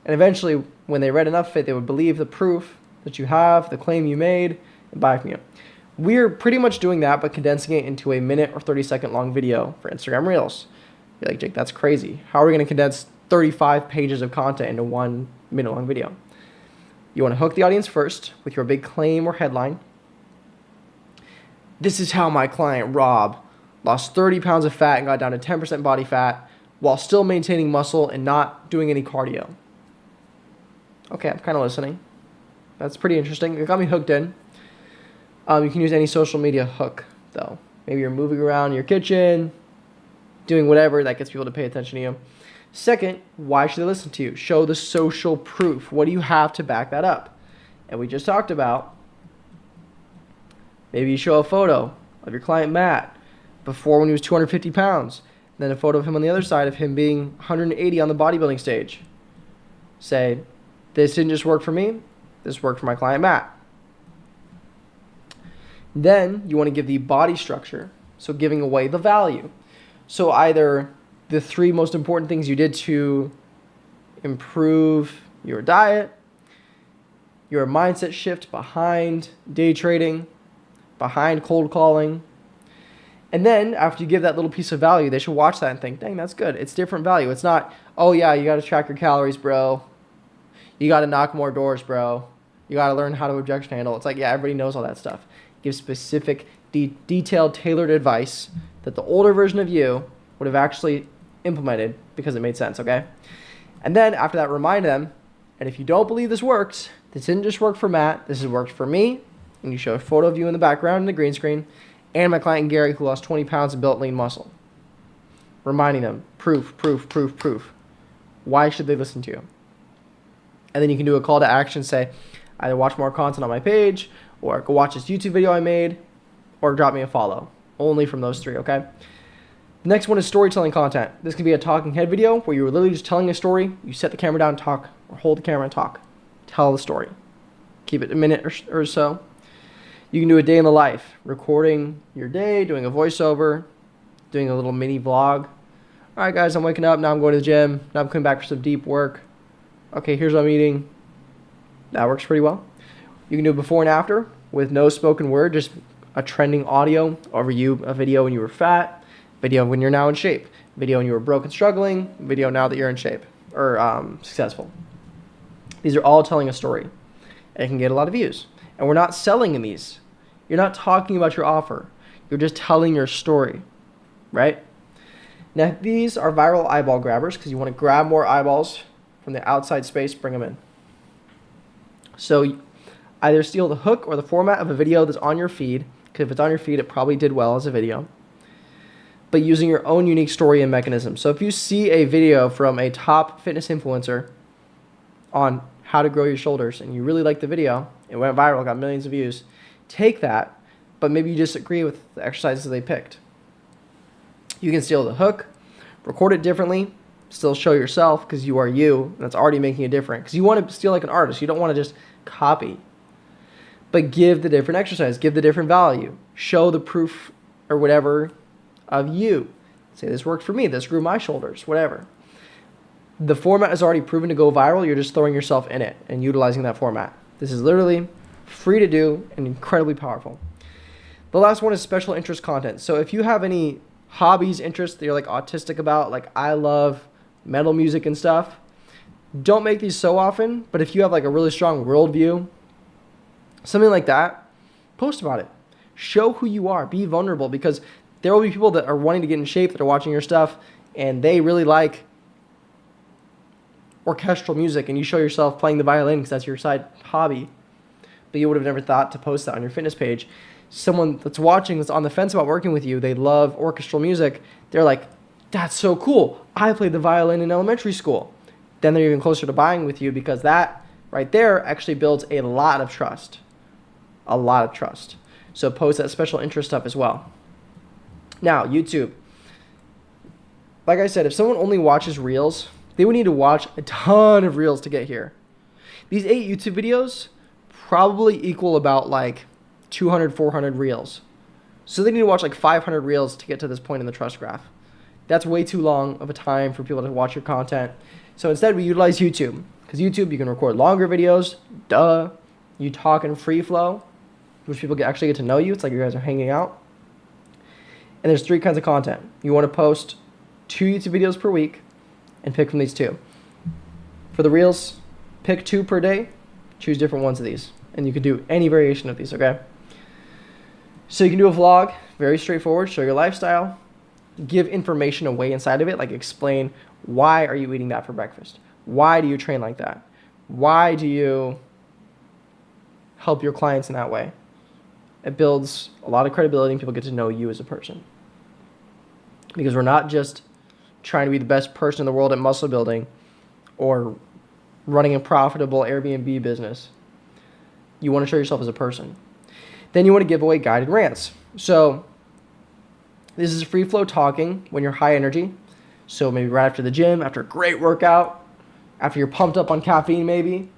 And eventually, when they read enough of it, they would believe the proof that you have, the claim you made, and buy from you. We're pretty much doing that, but condensing it into a minute or 30-second long video for Instagram Reels. You're like, Jake, that's crazy. How are we going to condense 35 pages of content into 1 minute long video? You want to hook the audience first with your big claim or headline. This is how my client Rob lost 30 pounds of fat and got down to 10% body fat while still maintaining muscle and not doing any cardio. Okay, I'm kind of listening. That's pretty interesting. It got me hooked in. You can use any social media hook, though. Maybe you're moving around in your kitchen, doing whatever that gets people to pay attention to you. Second, why should they listen to you? Show the social proof. What do you have to back that up? And we just talked about, maybe you show a photo of your client Matt before when he was 250 pounds, and then a photo of him on the other side of him being 180 on the bodybuilding stage. Say, this didn't just work for me, this worked for my client Matt. Then you want to give the body structure, so giving away the value. So either the 3 most important things you did to improve your diet, your mindset shift behind day trading, behind cold calling, and then after you give that little piece of value, they should watch that and think, dang, that's good. It's different value. It's not, oh yeah, you got to track your calories, bro. You got to knock more doors, bro. You got to learn how to objection handle. It's like, yeah, everybody knows all that stuff. Give specific, detailed, tailored advice that the older version of you would have actually implemented because it made sense, okay? And then after that, remind them, and if you don't believe this works, this didn't just work for Matt, this has worked for me, and you show a photo of you in the background in the green screen, and my client Gary who lost 20 pounds and built lean muscle. Reminding them, proof, proof, proof, proof. Why should they listen to you? And then you can do a call to action, say, either watch more content on my page, or go watch this YouTube video I made, or drop me a follow. Only from those 3, okay? The next one is storytelling content. This can be a talking head video where you're literally just telling a story. You set the camera down and talk, or hold the camera and talk. Tell the story. Keep it a minute or so. You can do a day in the life, recording your day, doing a voiceover, doing a little mini vlog. All right, guys, I'm waking up. Now I'm going to the gym. Now I'm coming back for some deep work. Okay, here's what I'm eating. That works pretty well. You can do before and after with no spoken word, just a trending audio over you, a video when you were fat, video when you're now in shape, video when you were broke and struggling, video now that you're in shape or successful. These are all telling a story and it can get a lot of views. And we're not selling in these. You're not talking about your offer. You're just telling your story, right? Now, these are viral eyeball grabbers because you want to grab more eyeballs from the outside space, bring them in. So either steal the hook or the format of a video that's on your feed, because if it's on your feed, it probably did well as a video, but using your own unique story and mechanism. So if you see a video from a top fitness influencer on how to grow your shoulders and you really like the video, it went viral, got millions of views, take that, but maybe you disagree with the exercises they picked. You can steal the hook, record it differently, Still show yourself because you are you, and that's already making a difference. Because you want to steal like an artist. You don't want to just copy. But give the different exercise. Give the different value. Show the proof or whatever of you. Say, this worked for me. This grew my shoulders. Whatever. The format is already proven to go viral. You're just throwing yourself in it and utilizing that format. This is literally free to do and incredibly powerful. The last one is special interest content. So if you have any hobbies, interests that you're like autistic about, like I love metal music and stuff, don't make these so often. But if you have like a really strong worldview, something like that, post about it. Show who you are. Be vulnerable, because there will be people that are wanting to get in shape that are watching your stuff and they really like orchestral music, and you show yourself playing the violin because that's your side hobby, but you would have never thought to post that on your fitness page. Someone that's watching that's on the fence about working with you, they love orchestral music, they're like, that's so cool, I played the violin in elementary school. Then they're even closer to buying with you, because that right there actually builds a lot of trust. So post that special interest stuff as well. Now, YouTube. Like I said, if someone only watches Reels, they would need to watch a ton of Reels to get here. These 8 YouTube videos probably equal about like 200, 400 Reels. So they need to watch like 500 Reels to get to this point in the trust graph. That's way too long of a time for people to watch your content. So instead we utilize YouTube, because YouTube, you can record longer videos. Duh. You talk in free flow, which people actually get to know you. It's like you guys are hanging out. And there's 3 kinds of content. You want to post 2 YouTube videos per week and pick from these 2. For the Reels, pick 2 per day. Choose different ones of these. And you can do any variation of these, okay? So you can do a vlog, very straightforward, show your lifestyle, give information away inside of it, like explain, why are you eating that for breakfast? Why do you train like that? Why do you help your clients in that way? It builds a lot of credibility, and people get to know you as a person. Because we're not just trying to be the best person in the world at muscle building or running a profitable Airbnb business. You want to show yourself as a person. Then you want to give away guided rants. So this is free flow talking when you're high energy. So maybe right after the gym, after a great workout, after you're pumped up on caffeine maybe.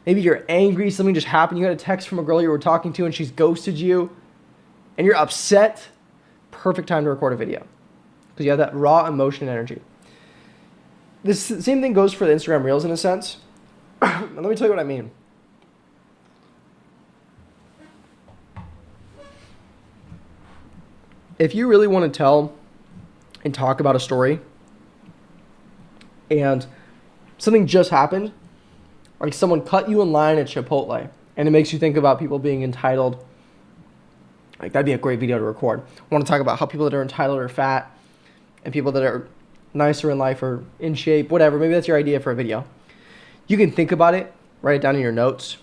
Maybe you're angry, something just happened. You got a text from a girl you were talking to and she's ghosted you and you're upset. Perfect time to record a video, because you have that raw emotion and energy. This same thing goes for the Instagram Reels in a sense. Let me tell you what I mean. If you really want to tell and talk about a story and something just happened, like someone cut you in line at Chipotle, and it makes you think about people being entitled, like that'd be a great video to record. I want to talk about how people that are entitled are fat and people that are nicer in life or in shape, whatever. Maybe that's your idea for a video. You can think about it, write it down in your notes,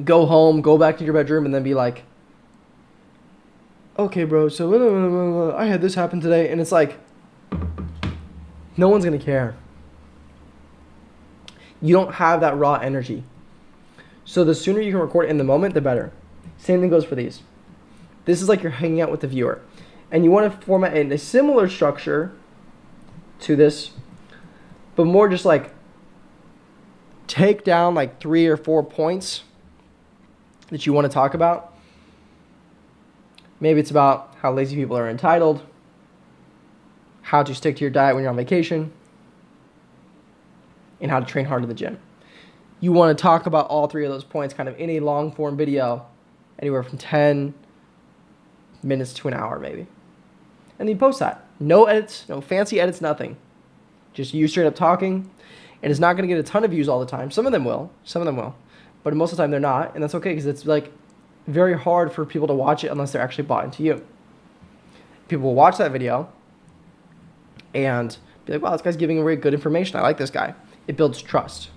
go home, go back to your bedroom, and then be like, okay, bro, so I had this happen today. And it's like, no one's going to care. You don't have that raw energy. So the sooner you can record it in the moment, the better. Same thing goes for these. This is like you're hanging out with the viewer. And you want to format in a similar structure to this, but more just like take down like 3 or 4 points that you want to talk about. Maybe it's about how lazy people are entitled, how to stick to your diet when you're on vacation, and how to train hard in the gym. You want to talk about all 3 of those points kind of in a long form video, anywhere from 10 minutes to an hour maybe. And then you post that. No edits, no fancy edits, nothing. Just you straight up talking. And it's not going to get a ton of views all the time. Some of them will. But most of the time they're not. And that's okay, because it's like very hard for people to watch it unless they're actually bought into you. People will watch that video and be like, wow, this guy's giving away good information. I like this guy. It builds trust.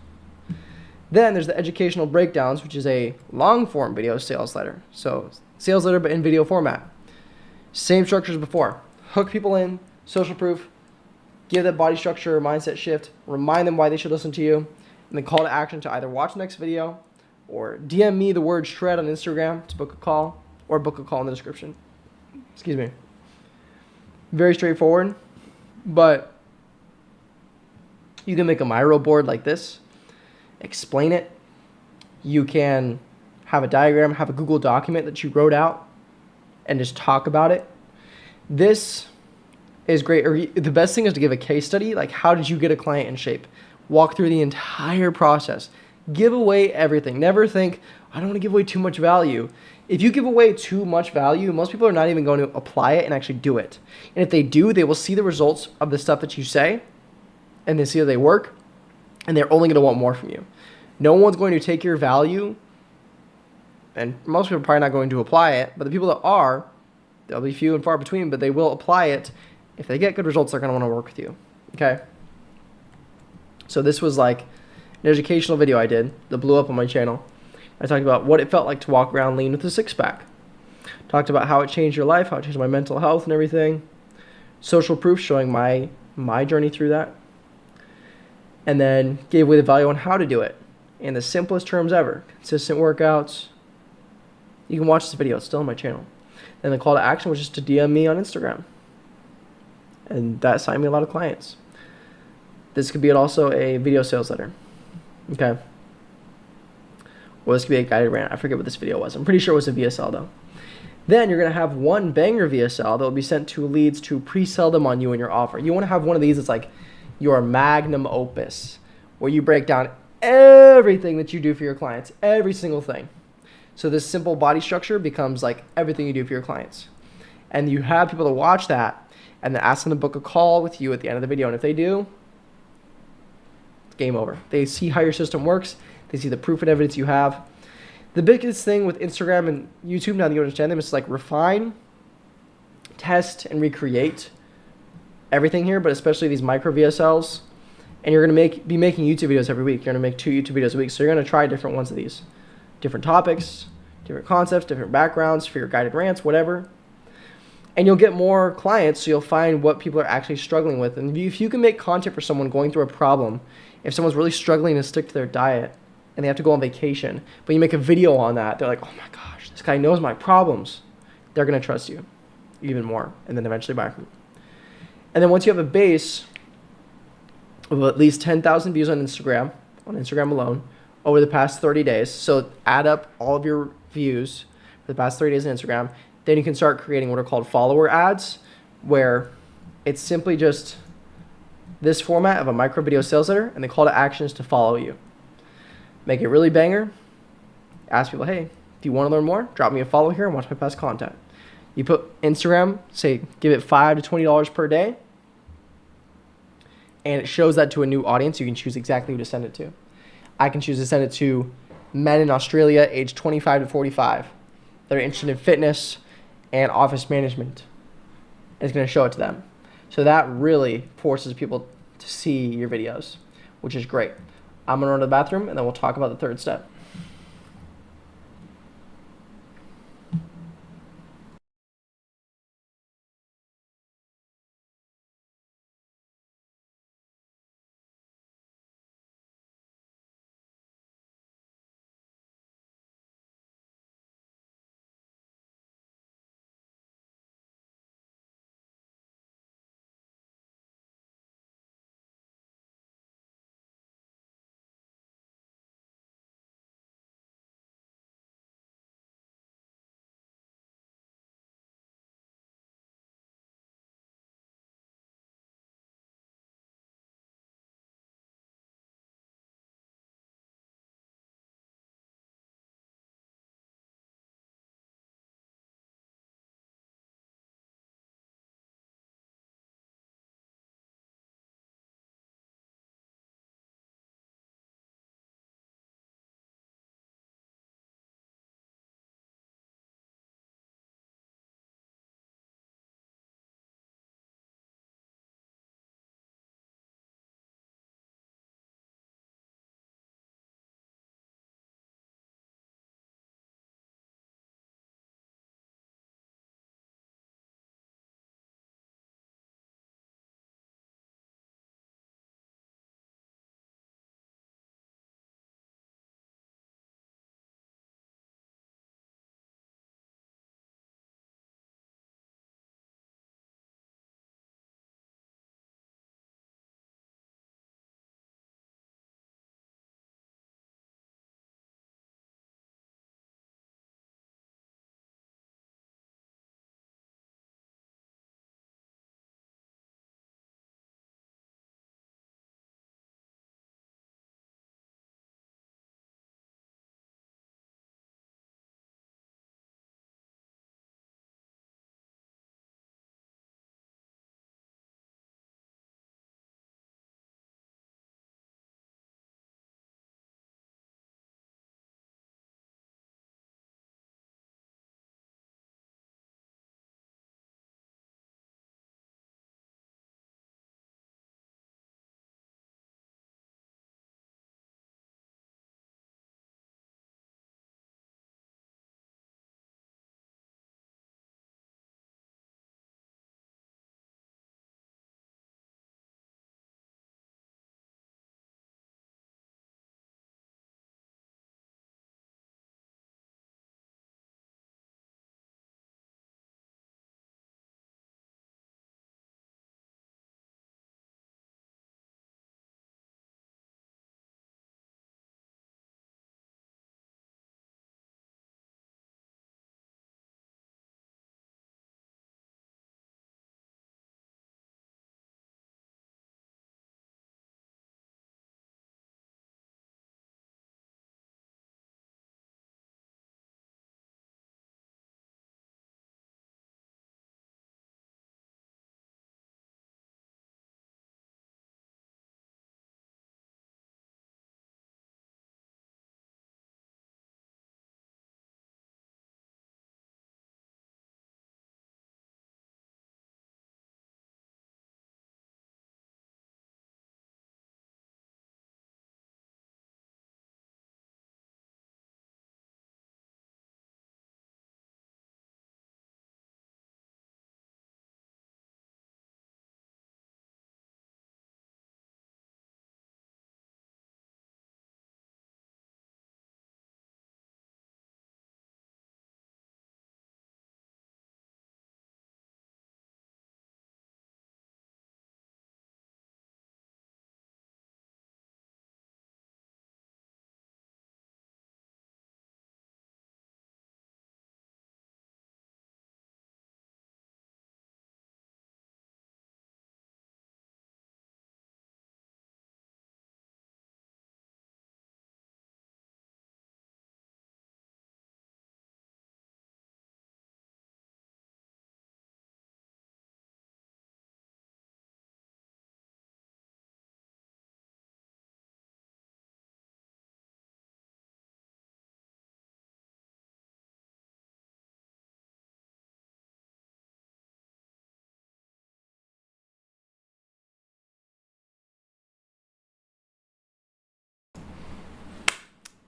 Then there's the educational breakdowns, which is a long form video sales letter. So sales letter, but in video format. Same structure as before. Hook people in, social proof, give that body structure or mindset shift, remind them why they should listen to you, and then call to action to either watch the next video or DM me the word shred on Instagram to book a call, or book a call in the description. Excuse me. Very straightforward, but You can make a Miro board like this, explain it. You can have a diagram, have a Google document that you wrote out, and just talk about it. This is great. Or the best thing is to give a case study, like how did you get a client in shape? Walk through the entire process. Give away everything. Never think, I don't want to give away too much value. If you give away too much value, most people are not even going to apply it and actually do it. And if they do, they will see the results of the stuff that you say, and they see how they work, and they're only going to want more from you. No one's going to take your value, and most people are probably not going to apply it, but the people that are, they'll be few and far between, but they will apply it. If they get good results, they're going to want to work with you. Okay? So this was like an educational video I did that blew up on my channel. I talked about what it felt like to walk around lean with a six-pack. Talked about how it changed your life, how it changed my mental health and everything. Social proof showing my journey through that. And then gave away the value on how to do it in the simplest terms ever. Consistent workouts. You can watch this video. It's still on my channel. And the call to action was just to DM me on Instagram. And that signed me a lot of clients. This could be also a video sales letter. Okay. Or this could be a guided rant. I forget what this video was. I'm pretty sure it was a VSL though. Then you're going to have one banger VSL that will be sent to leads to pre-sell them on you and your offer. You want to have one of these that's like your magnum opus, where you break down everything that you do for your clients, every single thing. So this simple body structure becomes like everything you do for your clients. And you have people to watch that and then ask them to book a call with you at the end of the video. And if they do, it's game over. They see how your system works. They see the proof and evidence you have. The biggest thing with Instagram and YouTube, now that you understand them, is like refine, test, and recreate everything here, but especially these micro VSLs. And you're going to be making YouTube videos every week. You're going to make 2 YouTube videos a week. So you're going to try different ones of these. Different topics, different concepts, different backgrounds for your guided rants, whatever. And you'll get more clients, so you'll find what people are actually struggling with. And if you can make content for someone going through a problem, if someone's really struggling to stick to their diet and they have to go on vacation, but you make a video on that, they're like, oh my gosh, this guy knows my problems. They're going to trust you even more and then eventually buy from you. And then once you have a base of at least 10,000 views on Instagram alone, over the past 30 days, so add up all of your views for the past 30 days on Instagram, then you can start creating what are called follower ads, where it's simply just this format of a micro video sales letter, and the call to action is to follow you. Make it really banger. Ask people, hey, if you want to learn more, drop me a follow here and watch my past content. You put Instagram, say, give it $5 to $20 per day, and it shows that to a new audience. You can choose exactly who to send it to. I can choose to send it to men in Australia aged 25 to 45 that are interested in fitness and office management. It's going to show it to them. So that really forces people to see your videos, which is great. I'm going to run to the bathroom, and then we'll talk about the third step.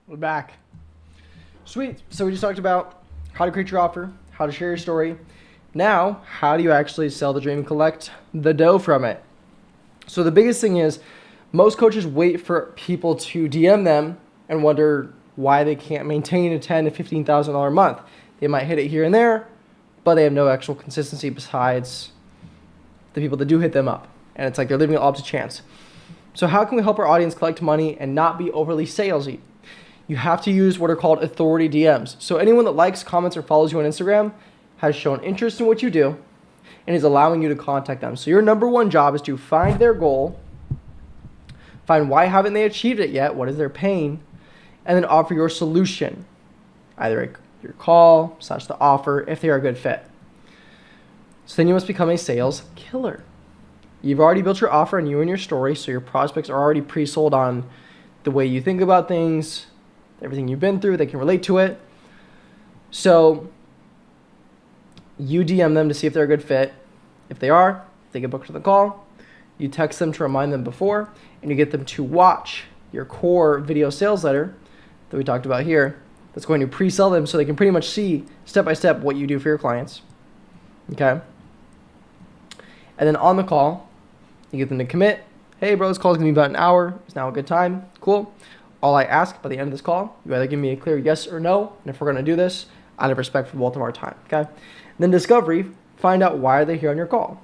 We're back. Sweet. So we just talked about how to create your offer, how to share your story. Now, how do you actually sell the dream and collect the dough from it? So the biggest thing is most coaches wait for people to DM them and wonder why they can't maintain a $10,000 to $15,000 a month. They might hit it here and there, but they have no actual consistency besides the people that do hit them up. And it's like they're leaving it all up to chance. So how can we help our audience collect money and not be overly salesy? You have to use what are called authority DMs. So anyone that likes, comments, or follows you on Instagram has shown interest in what you do and is allowing you to contact them. So your number one job is to find their goal, find why haven't they achieved it yet, what is their pain, and then offer your solution, either your call / the offer if they are a good fit. So then you must become a sales killer. You've already built your offer and you and your story, so your prospects are already pre-sold on the way you think about things, everything you've been through, they can relate to it. So you DM them to see if they're a good fit. If they are, they get booked for the call. You text them to remind them before, and you get them to watch your core video sales letter that we talked about here that's going to pre-sell them so they can pretty much see step by step what you do for your clients. Okay? And then on the call, you get them to commit. Hey bro, this call is going to be about an hour. Is now a good time? Cool. All I ask by the end of this call, you either give me a clear yes or no, and if we're going to do this, out of respect for both of our time. Okay? Then discovery, find out why are they here on your call?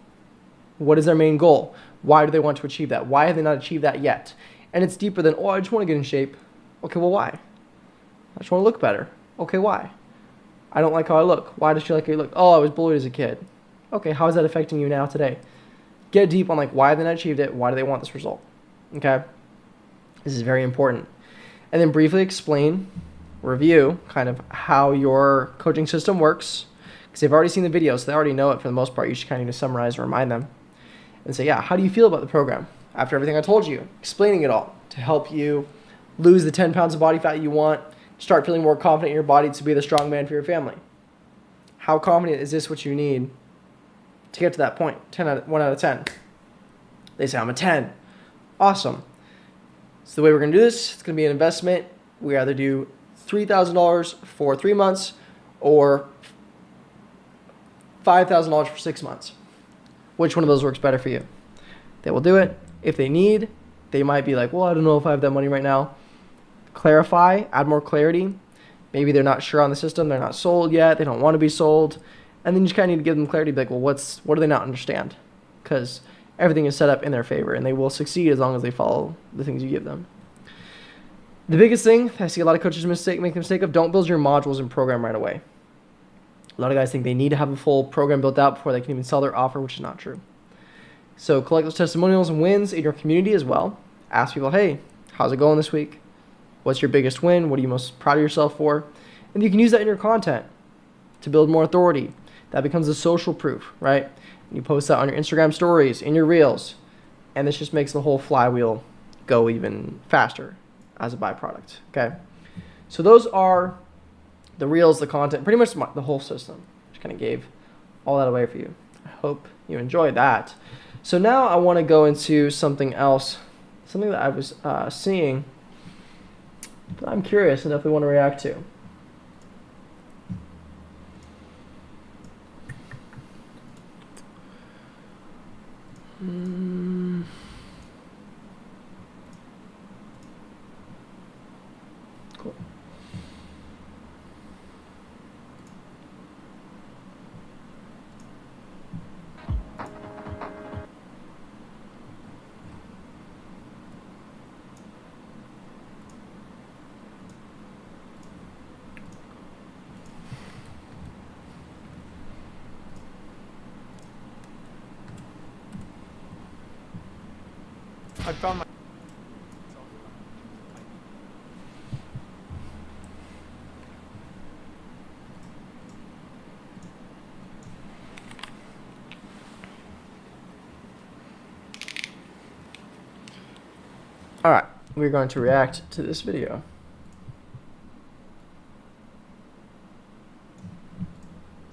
What is their main goal? Why do they want to achieve that? Why have they not achieved that yet? And it's deeper than, oh, I just want to get in shape. Okay, well, why? I just want to look better. Okay, why? I don't like how I look. Why does she like how you look? Oh, I was bullied as a kid. Okay, how is that affecting you now today? Get deep on like why have they not achieved it? Why do they want this result? Okay? This is very important. And then briefly explain, review kind of how your coaching system works. Because they've already seen the video, so they already know it for the most part. You just kind of need to summarize and remind them. And say, yeah, how do you feel about the program? After everything I told you, explaining it all to help you lose the 10 pounds of body fat you want, start feeling more confident in your body to be the strong man for your family. How confident is this what you need to get to that point? 1 out of 10. They say, I'm a 10. Awesome. So the way we're going to do this, it's going to be an investment. We either do $3,000 for 3 months or $5,000 for 6 months. Which one of those works better for you? They will do it. If they need, they might be like, well, I don't know if I have that money right now. Clarify, add more clarity. Maybe they're not sure on the system. They're not sold yet. They don't want to be sold. And then you just kind of need to give them clarity. Be like, well, what do they not understand? Because everything is set up in their favor and they will succeed as long as they follow the things you give them. The biggest thing I see a lot of coaches make the mistake of, don't build your modules and program right away. A lot of guys think they need to have a full program built out before they can even sell their offer, which is not true. So collect those testimonials and wins in your community as well. Ask people, hey, how's it going this week? What's your biggest win? What are you most proud of yourself for? And you can use that in your content to build more authority. That becomes a social proof, right? And you post that on your Instagram stories, in your reels, and this just makes the whole flywheel go even faster as a byproduct, okay? So those are the reels, the content, pretty much the whole system. Just kind of gave all that away for you. I hope you enjoyed that. So now I want to go into something else, something that I was seeing that I'm curious and definitely want to react to. Cool. I found my. All right, we're going to react to this video.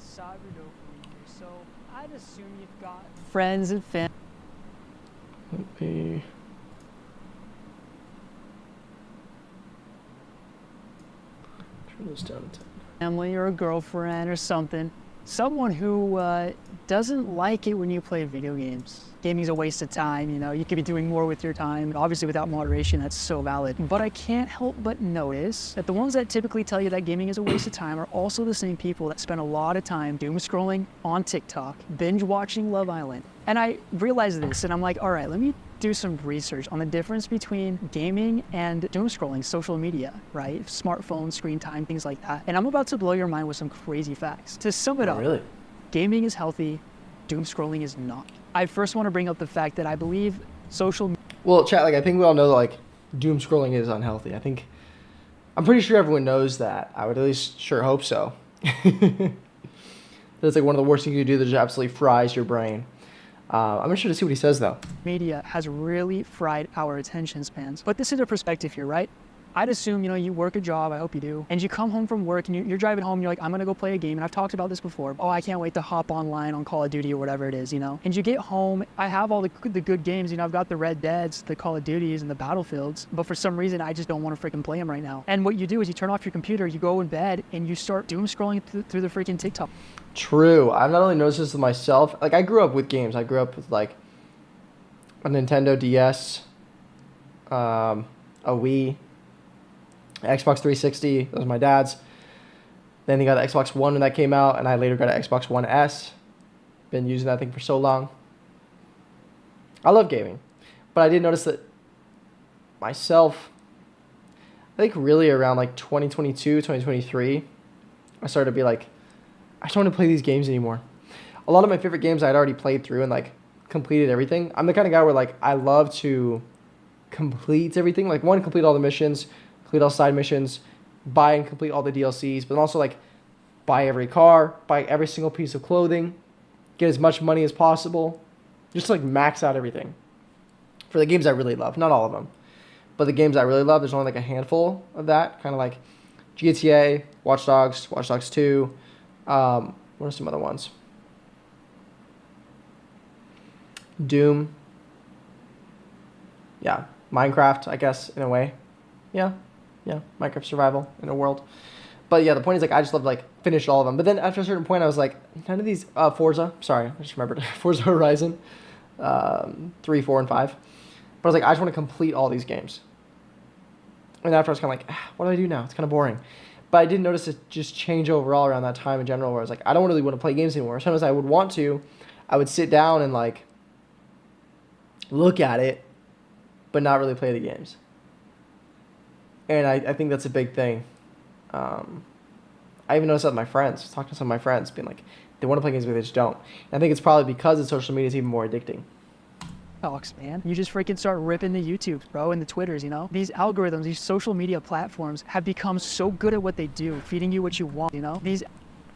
Cyber dopamine here. So I'd assume you've got friends and family. Let me... goes down to 10. family or a girlfriend or something. Someone who doesn't like it when you play video games. Gaming's a waste of time, you know, you could be doing more with your time. Obviously without moderation, that's so valid. But I can't help but notice that the ones that typically tell you that gaming is a waste of time are also the same people that spend a lot of time doom scrolling on TikTok, binge watching Love Island. And I realized this and I'm like, all right, let me do some research on the difference between gaming and doom scrolling, social media, right? Smartphone, screen time, things like that. And I'm about to blow your mind with some crazy facts. To sum it up, Really? gaming is healthy, doom scrolling is not. I first want to bring up the fact that I believe social Well, chat, like, I think we all know that, like, doom scrolling is unhealthy. I'm pretty sure everyone knows that. I would at least sure hope so. That's like one of the worst things you can do that just absolutely fries your brain. I'm interested to see what he says, though. media has really fried our attention spans. Put this into perspective here, right? I'd assume, you know, you work a job, I hope you do, and you come home from work and you're driving home and you're like, I'm gonna go play a game, and I've talked about this before. Oh, I can't wait to hop online on Call of Duty or whatever it is, you know? And you get home, I have all the good games, you know, I've got the Red Deads, the Call of Duties, and the Battlefields, but for some reason, I just don't want to freaking play them right now. And what you do is you turn off your computer, you go in bed, and you start doom scrolling through the freaking TikTok. True. I've not only noticed this with myself. Like, I grew up with games. I grew up with, like, a Nintendo DS, a Wii, Xbox 360. That was my dad's. Then he got the Xbox One when that came out, and I later got an Xbox One S. Been using that thing for so long. I love gaming. But I did notice that myself, I think really around like 2022, 2023, I started to be like, I just don't want to play these games anymore. A lot of my favorite games I'd already played through and like completed everything. I'm the kind of guy where like I love to complete everything. Like, one, complete all the missions, complete all side missions, buy and complete all the DLCs, but also like buy every car, buy every single piece of clothing, get as much money as possible, just like max out everything. For the games I really love, not all of them, but the games I really love, there's only like a handful of that, kind of like GTA, Watch Dogs, Watch Dogs 2. What are some other ones? Doom. Yeah, Minecraft, I guess, in a way. Yeah, Minecraft survival in a world. But yeah, the point is, like, I just love to, like, finish all of them. But then after a certain point, I was like, none of these, Forza, sorry, I just remembered, Forza Horizon, 3, 4, and 5. But I was like, I just want to complete all these games. And after I was kind of like, what do I do now? It's kind of boring. But I did notice it just change overall around that time in general, where I was like, I don't really want to play games anymore. Sometimes I would want to, I would sit down and, like, look at it, but not really play the games. And I think that's a big thing. I even noticed that with my friends, talking to some of my friends, being like, they want to play games, but they just don't. And I think it's probably because of social media is even more addicting. TikToks, man. You just freaking start ripping the YouTubes, bro, and the Twitters, you know? These algorithms, these social media platforms have become so good at what they do, feeding you what you want, you know? These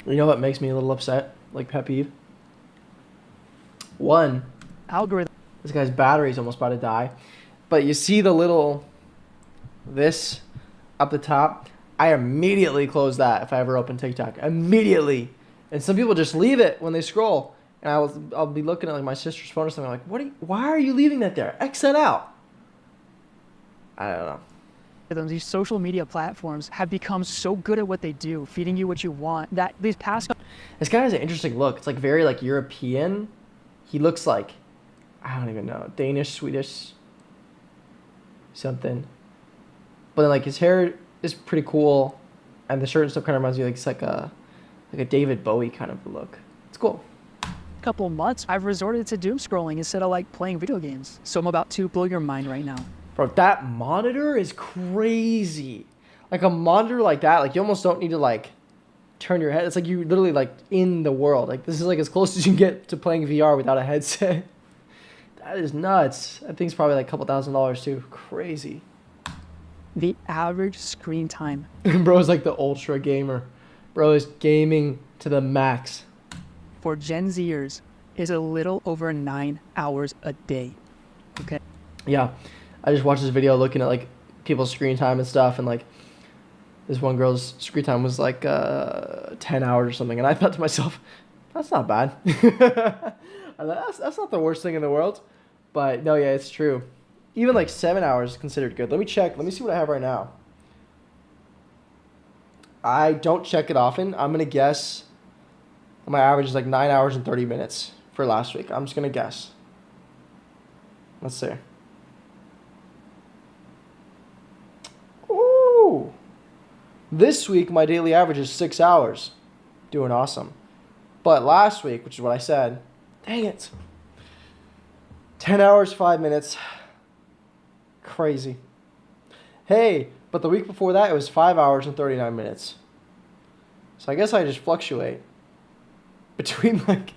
You know what makes me a little upset? Like, pet peeve? One, algorithms this guy's battery's almost about to die. But you see the little, this up the top? I immediately close that if I ever open TikTok. Immediately. And some people just leave it when they scroll. And I'll be looking at like my sister's phone or something. I'm like, why are you leaving that there? X that out. I don't know. these social media platforms have become so good at what they do, feeding you what you want, that these past This guy has an interesting look. It's like very like European. He looks like, I don't even know, Danish, Swedish, something. But then like his hair is pretty cool, and the shirt and stuff kind of reminds me like a David Bowie kind of look. It's cool. couple of months, I've resorted to doom scrolling instead of like playing video games. So I'm about to blow your mind right now. Bro, that monitor is crazy. Like a monitor like that, like you almost don't need to like turn your head. It's like you literally like in the world. Like this is like as close as you can get to playing VR without a headset. That is nuts. That thing's probably like a couple $1,000s too. Crazy. The average screen time Bro's like the ultra gamer. Bro is gaming to the max. for Gen Zers is a little over 9 hours a day. Okay. Yeah. I just watched this video looking at like people's screen time and stuff, and like this one girl's screen time was like 10 hours or something, and I thought to myself, that's not bad. That's not the worst thing in the world. But no, yeah, it's true. Even like 7 hours is considered good. Let me check. Let me see what I have right now. I don't check it often. I'm gonna guess my average is like 9 hours and 30 minutes for last week. I'm just gonna guess. Let's see. Ooh. This week my daily average is 6 hours. Doing awesome. But last week, which is what I said, dang it. 10 hours, 5 minutes. Crazy. Hey, but the week before that, it was 5 hours and 39 minutes. So I guess I just fluctuate between like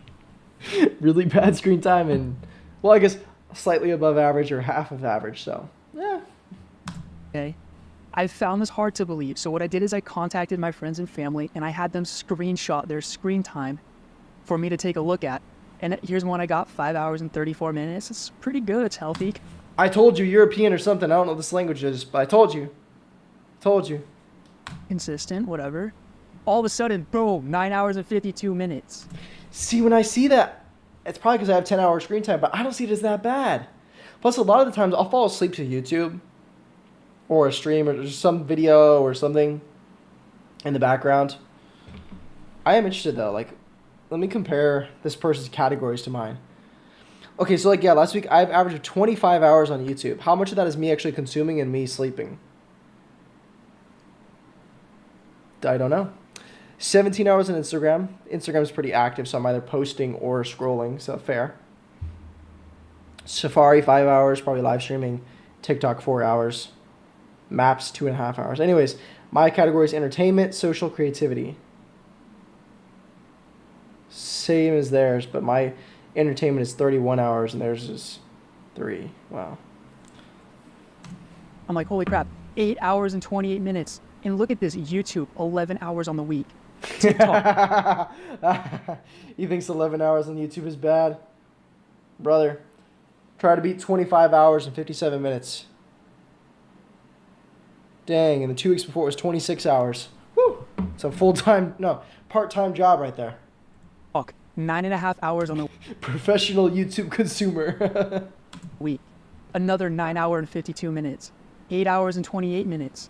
really bad screen time and, well, I guess slightly above average or half of average. So, yeah. Okay. I found this hard to believe. So what I did is I contacted my friends and family and I had them screenshot their screen time for me to take a look at. And here's one I got, 5 hours and 34 minutes. It's pretty good. It's healthy. I told you, European or something. I don't know what this language is, but I told you. Told you. Consistent, whatever. All of a sudden, boom, 9 hours and 52 minutes. See, when I see that, it's probably because I have 10 hours screen time, but I don't see it as that bad. Plus, a lot of the times, I'll fall asleep to YouTube or a stream or just some video or something in the background. I am interested, though. Like, let me compare this person's categories to mine. Okay, so, like, yeah, last week, I've averaged 25 hours on YouTube. How much of that is me actually consuming and me sleeping? I don't know. 17 hours on Instagram. Instagram is pretty active, so I'm either posting or scrolling, so fair. Safari, 5 hours, probably live streaming. TikTok, 4 hours. Maps, 2.5 hours. Anyways, my category is entertainment, social, creativity. Same as theirs, but my entertainment is 31 hours and theirs is 3. Wow. I'm like, holy crap, 8 hours and 28 minutes. And look at this, YouTube, 11 hours on the week. TikTok. He thinks 11 hours on YouTube is bad? Brother, try to beat 25 hours and 57 minutes. Dang, and the 2 weeks before it was 26 hours. Woo! It's a part-time job right there. Fuck, 9.5 hours on the Professional YouTube consumer. week. Another 9 hour and 52 minutes. 8 hours and 28 minutes.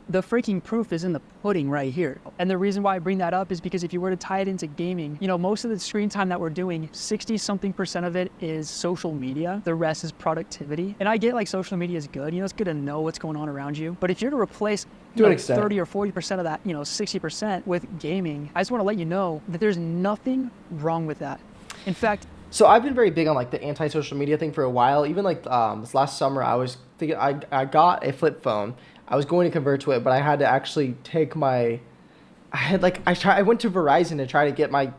The freaking proof is in the pudding right here. And the reason why I bring that up is because if you were to tie it into gaming, you know, most of the screen time that we're doing, 60-something% of it is social media. The rest is productivity. And I get like social media is good. You know, it's good to know what's going on around you. But if you're to replace To an extent. 30 or 40% of that, 60% with gaming, I just want to let you know that there's nothing wrong with that. In fact, So I've been very big on like the anti-social media thing for a while. Even like this last summer, I was thinking I got a flip phone. I was going to convert to it, but I had to actually take my. I went to Verizon to try to get my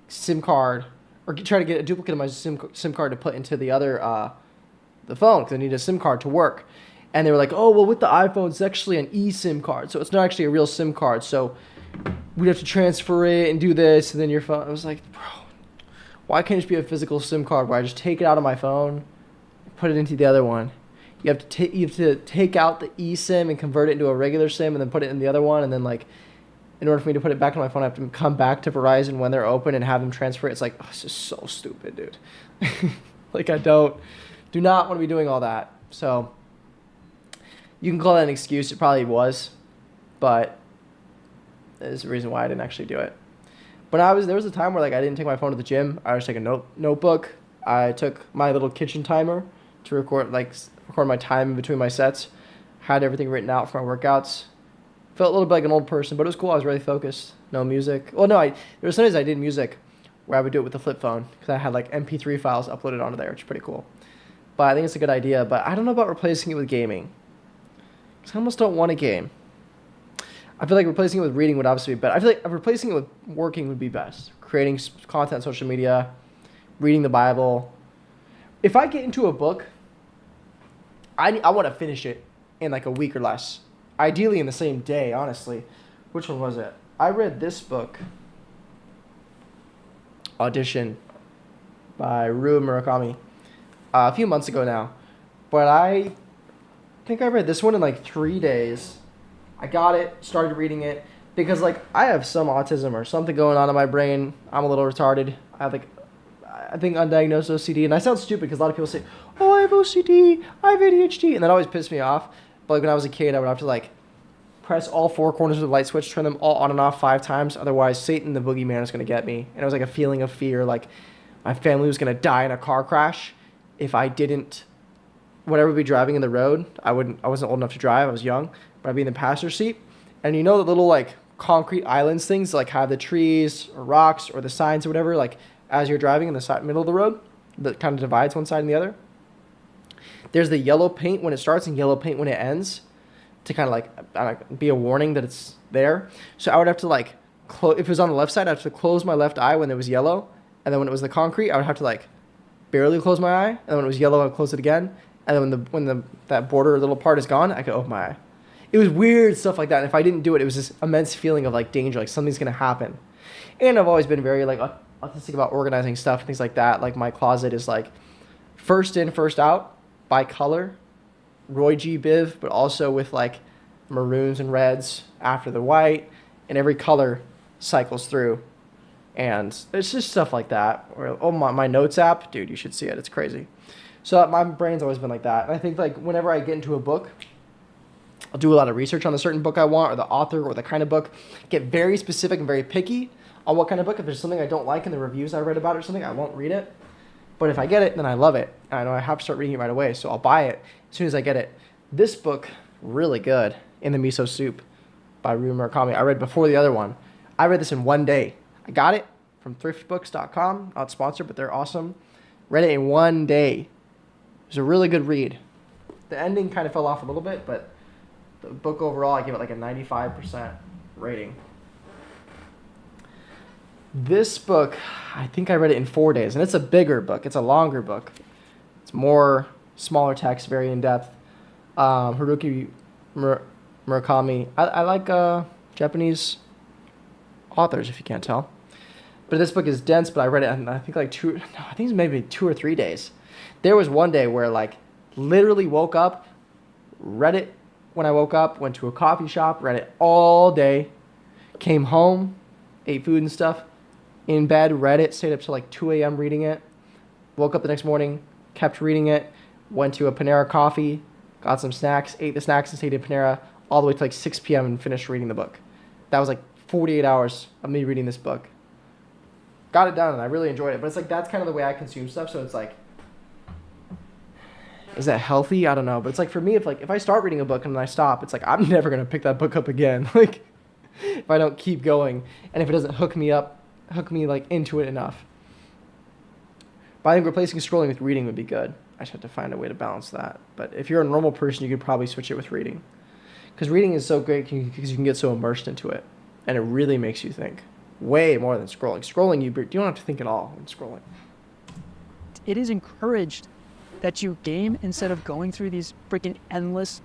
SIM card, or try to get a duplicate of my SIM card to put into the other the phone because I need a SIM card to work. And they were like, "Oh well, with the iPhone, it's actually an eSIM card, so it's not actually a real SIM card. So we'd have to transfer it and do this, and then your phone." I was like, "Bro, why can't it just be a physical SIM card where I just take it out of my phone, put it into the other one?" You have to take out the eSIM and convert it into a regular SIM and then put it in the other one, and then like in order for me to put it back on my phone, I have to come back to Verizon when they're open and have them transfer it. It's like, oh, this is so stupid, dude. Like I do not want to be doing all that. So you can call that an excuse. It probably was, but there's a reason why I didn't actually do it. But there was a time where like I didn't take my phone to the gym. I was taking a notebook. I took my little kitchen timer to record my time in between my sets. Had everything written out for my workouts. Felt a little bit like an old person, but it was cool. I was really focused. No music. Well, no, there were some days I did music where I would do it with the flip phone because I had like MP3 files uploaded onto there, which is pretty cool. But I think it's a good idea. But I don't know about replacing it with gaming. Because I almost don't want a game. I feel like replacing it with reading would obviously be better. I feel like replacing it with working would be best. Creating content on social media, reading the Bible. If I get into a book, I want to finish it in like a week or less. Ideally in the same day, honestly. Which one was it? I read this book, Audition, by Haruki Murakami, a few months ago now. But I think I read this one in like 3 days. I got it, started reading it, because like I have some autism or something going on in my brain. I'm a little retarded. I think undiagnosed OCD, and I sound stupid because a lot of people say, "Oh, I have OCD, I have ADHD," and that always pissed me off. But like when I was a kid, I would have to like press all four corners of the light switch, turn them all on and off 5 times. Otherwise, Satan, the boogeyman, is going to get me. And it was like a feeling of fear, like my family was going to die in a car crash if I didn't. Whatever would be driving in the road, I wasn't old enough to drive. I was young, but I'd be in the passenger seat. And you know the little like concrete islands things, like have the trees or rocks or the signs or whatever, like as you're driving in the middle of the road, that kind of divides one side and the other. There's the yellow paint when it starts and yellow paint when it ends, to kind of like be a warning that it's there. So I would have to like if it was on the left side, I'd have to close my left eye when it was yellow, and then when it was the concrete, I would have to like barely close my eye, and then when it was yellow, I'd close it again, and then when that border little part is gone, I could open my eye. It was weird stuff like that. And if I didn't do it, it was this immense feeling of like danger, like something's gonna happen. And I've always been very like autistic about organizing stuff and things like that. Like my closet is like first in, first out by color, Roy G. Biv, but also with like maroons and reds after the white, and every color cycles through. And it's just stuff like that. Or my notes app, dude, you should see it. It's crazy. So my brain's always been like that. And I think like whenever I get into a book, I'll do a lot of research on the certain book I want, or the author, or the kind of book. Get very specific and very picky on what kind of book. If there's something I don't like in the reviews I read about it or something, I won't read it. But if I get it, then I love it. And I know I have to start reading it right away, so I'll buy it as soon as I get it. This book, really good, In the Miso Soup by Rumi Murakami. I read before the other one. I read this in one day. I got it from thriftbooks.com. Not sponsored, but they're awesome. Read it in one day. It was a really good read. The ending kind of fell off a little bit, but the book overall, I give it like a 95% rating. This book, I think I read it in 4 days, and it's a bigger book. It's a longer book. It's more smaller text, very in-depth. Haruki Murakami. I like Japanese authors, if you can't tell. But this book is dense, but I read it in, I think it's maybe 2 or 3 days. There was one day where like literally woke up, read it when I woke up, went to a coffee shop, read it all day, came home, ate food and stuff, in bed, read it, stayed up till like 2 a.m. reading it, woke up the next morning, kept reading it, went to a Panera Coffee, got some snacks, ate the snacks and stayed in Panera all the way to like 6 p.m. and finished reading the book. That was like 48 hours of me reading this book. Got it done and I really enjoyed it, but it's like that's kind of the way I consume stuff, so it's like, is that healthy? I don't know, but it's like for me, if I start reading a book and then I stop, it's like I'm never gonna pick that book up again. Like if I don't keep going, and if it doesn't hook me like into it enough. But I think replacing scrolling with reading would be good. I just have to find a way to balance that. But if you're a normal person, you could probably switch it with reading, because reading is so great because you can get so immersed into it, and it really makes you think way more than scrolling. Scrolling, you don't have to think at all when scrolling. It is encouraged that you game instead of going through these freaking endless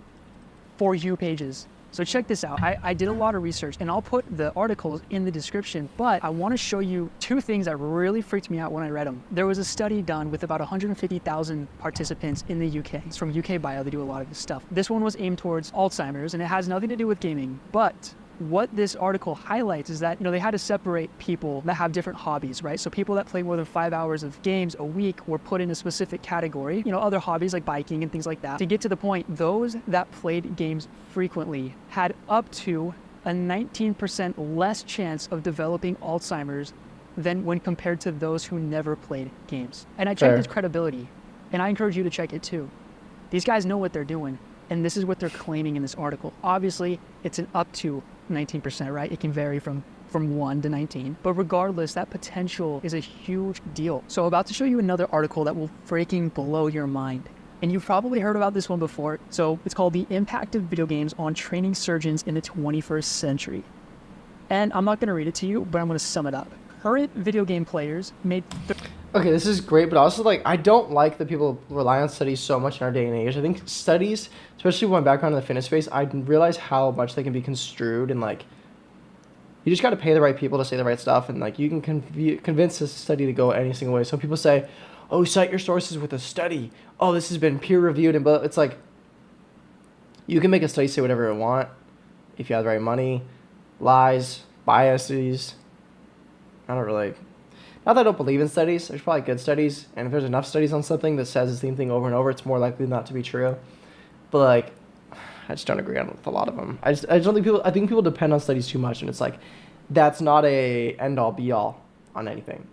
For You pages. So check this out. I did a lot of research, and I'll put the articles in the description, but I want to show you 2 things that really freaked me out when I read them. There was a study done with about 150,000 participants in the UK. It's from UK Bio. They do a lot of this stuff. This one was aimed towards Alzheimer's, and it has nothing to do with gaming, but what this article highlights is that, they had to separate people that have different hobbies, right? So people that play more than 5 hours of games a week were put in a specific category, other hobbies like biking and things like that. To get to the point, those that played games frequently had up to a 19% less chance of developing Alzheimer's than when compared to those who never played games. And I checked its credibility, and I encourage you to check it too. These guys know what they're doing, and this is what they're claiming in this article. Obviously, it's an up to 19%, right? It can vary from 1 to 19, but regardless, that potential is a huge deal. So about to show you another article that will freaking blow your mind. And you've probably heard about this one before. So it's called The Impact of Video Games on Training Surgeons in the 21st Century. And I'm not gonna read it to you, but I'm gonna sum it up. Current video game players made... Okay, this is great, but also like I don't like that people rely on studies so much in our day and age. I think studies, especially with my background in the fitness space, I realize how much they can be construed, and like you just got to pay the right people to say the right stuff, and like you can convince a study to go any single way. Some people say, "Oh, cite your sources with a study. Oh, this has been peer reviewed," and but it's like you can make a study say whatever it want if you have the right money. Lies, biases. I don't really. Not that I don't believe in studies. There's probably good studies, and if there's enough studies on something that says the same thing over and over, it's more likely not to be true. But like, I just don't agree on with a lot of them. I just don't think people. I think people depend on studies too much, and it's like that's not a end all be all on anything.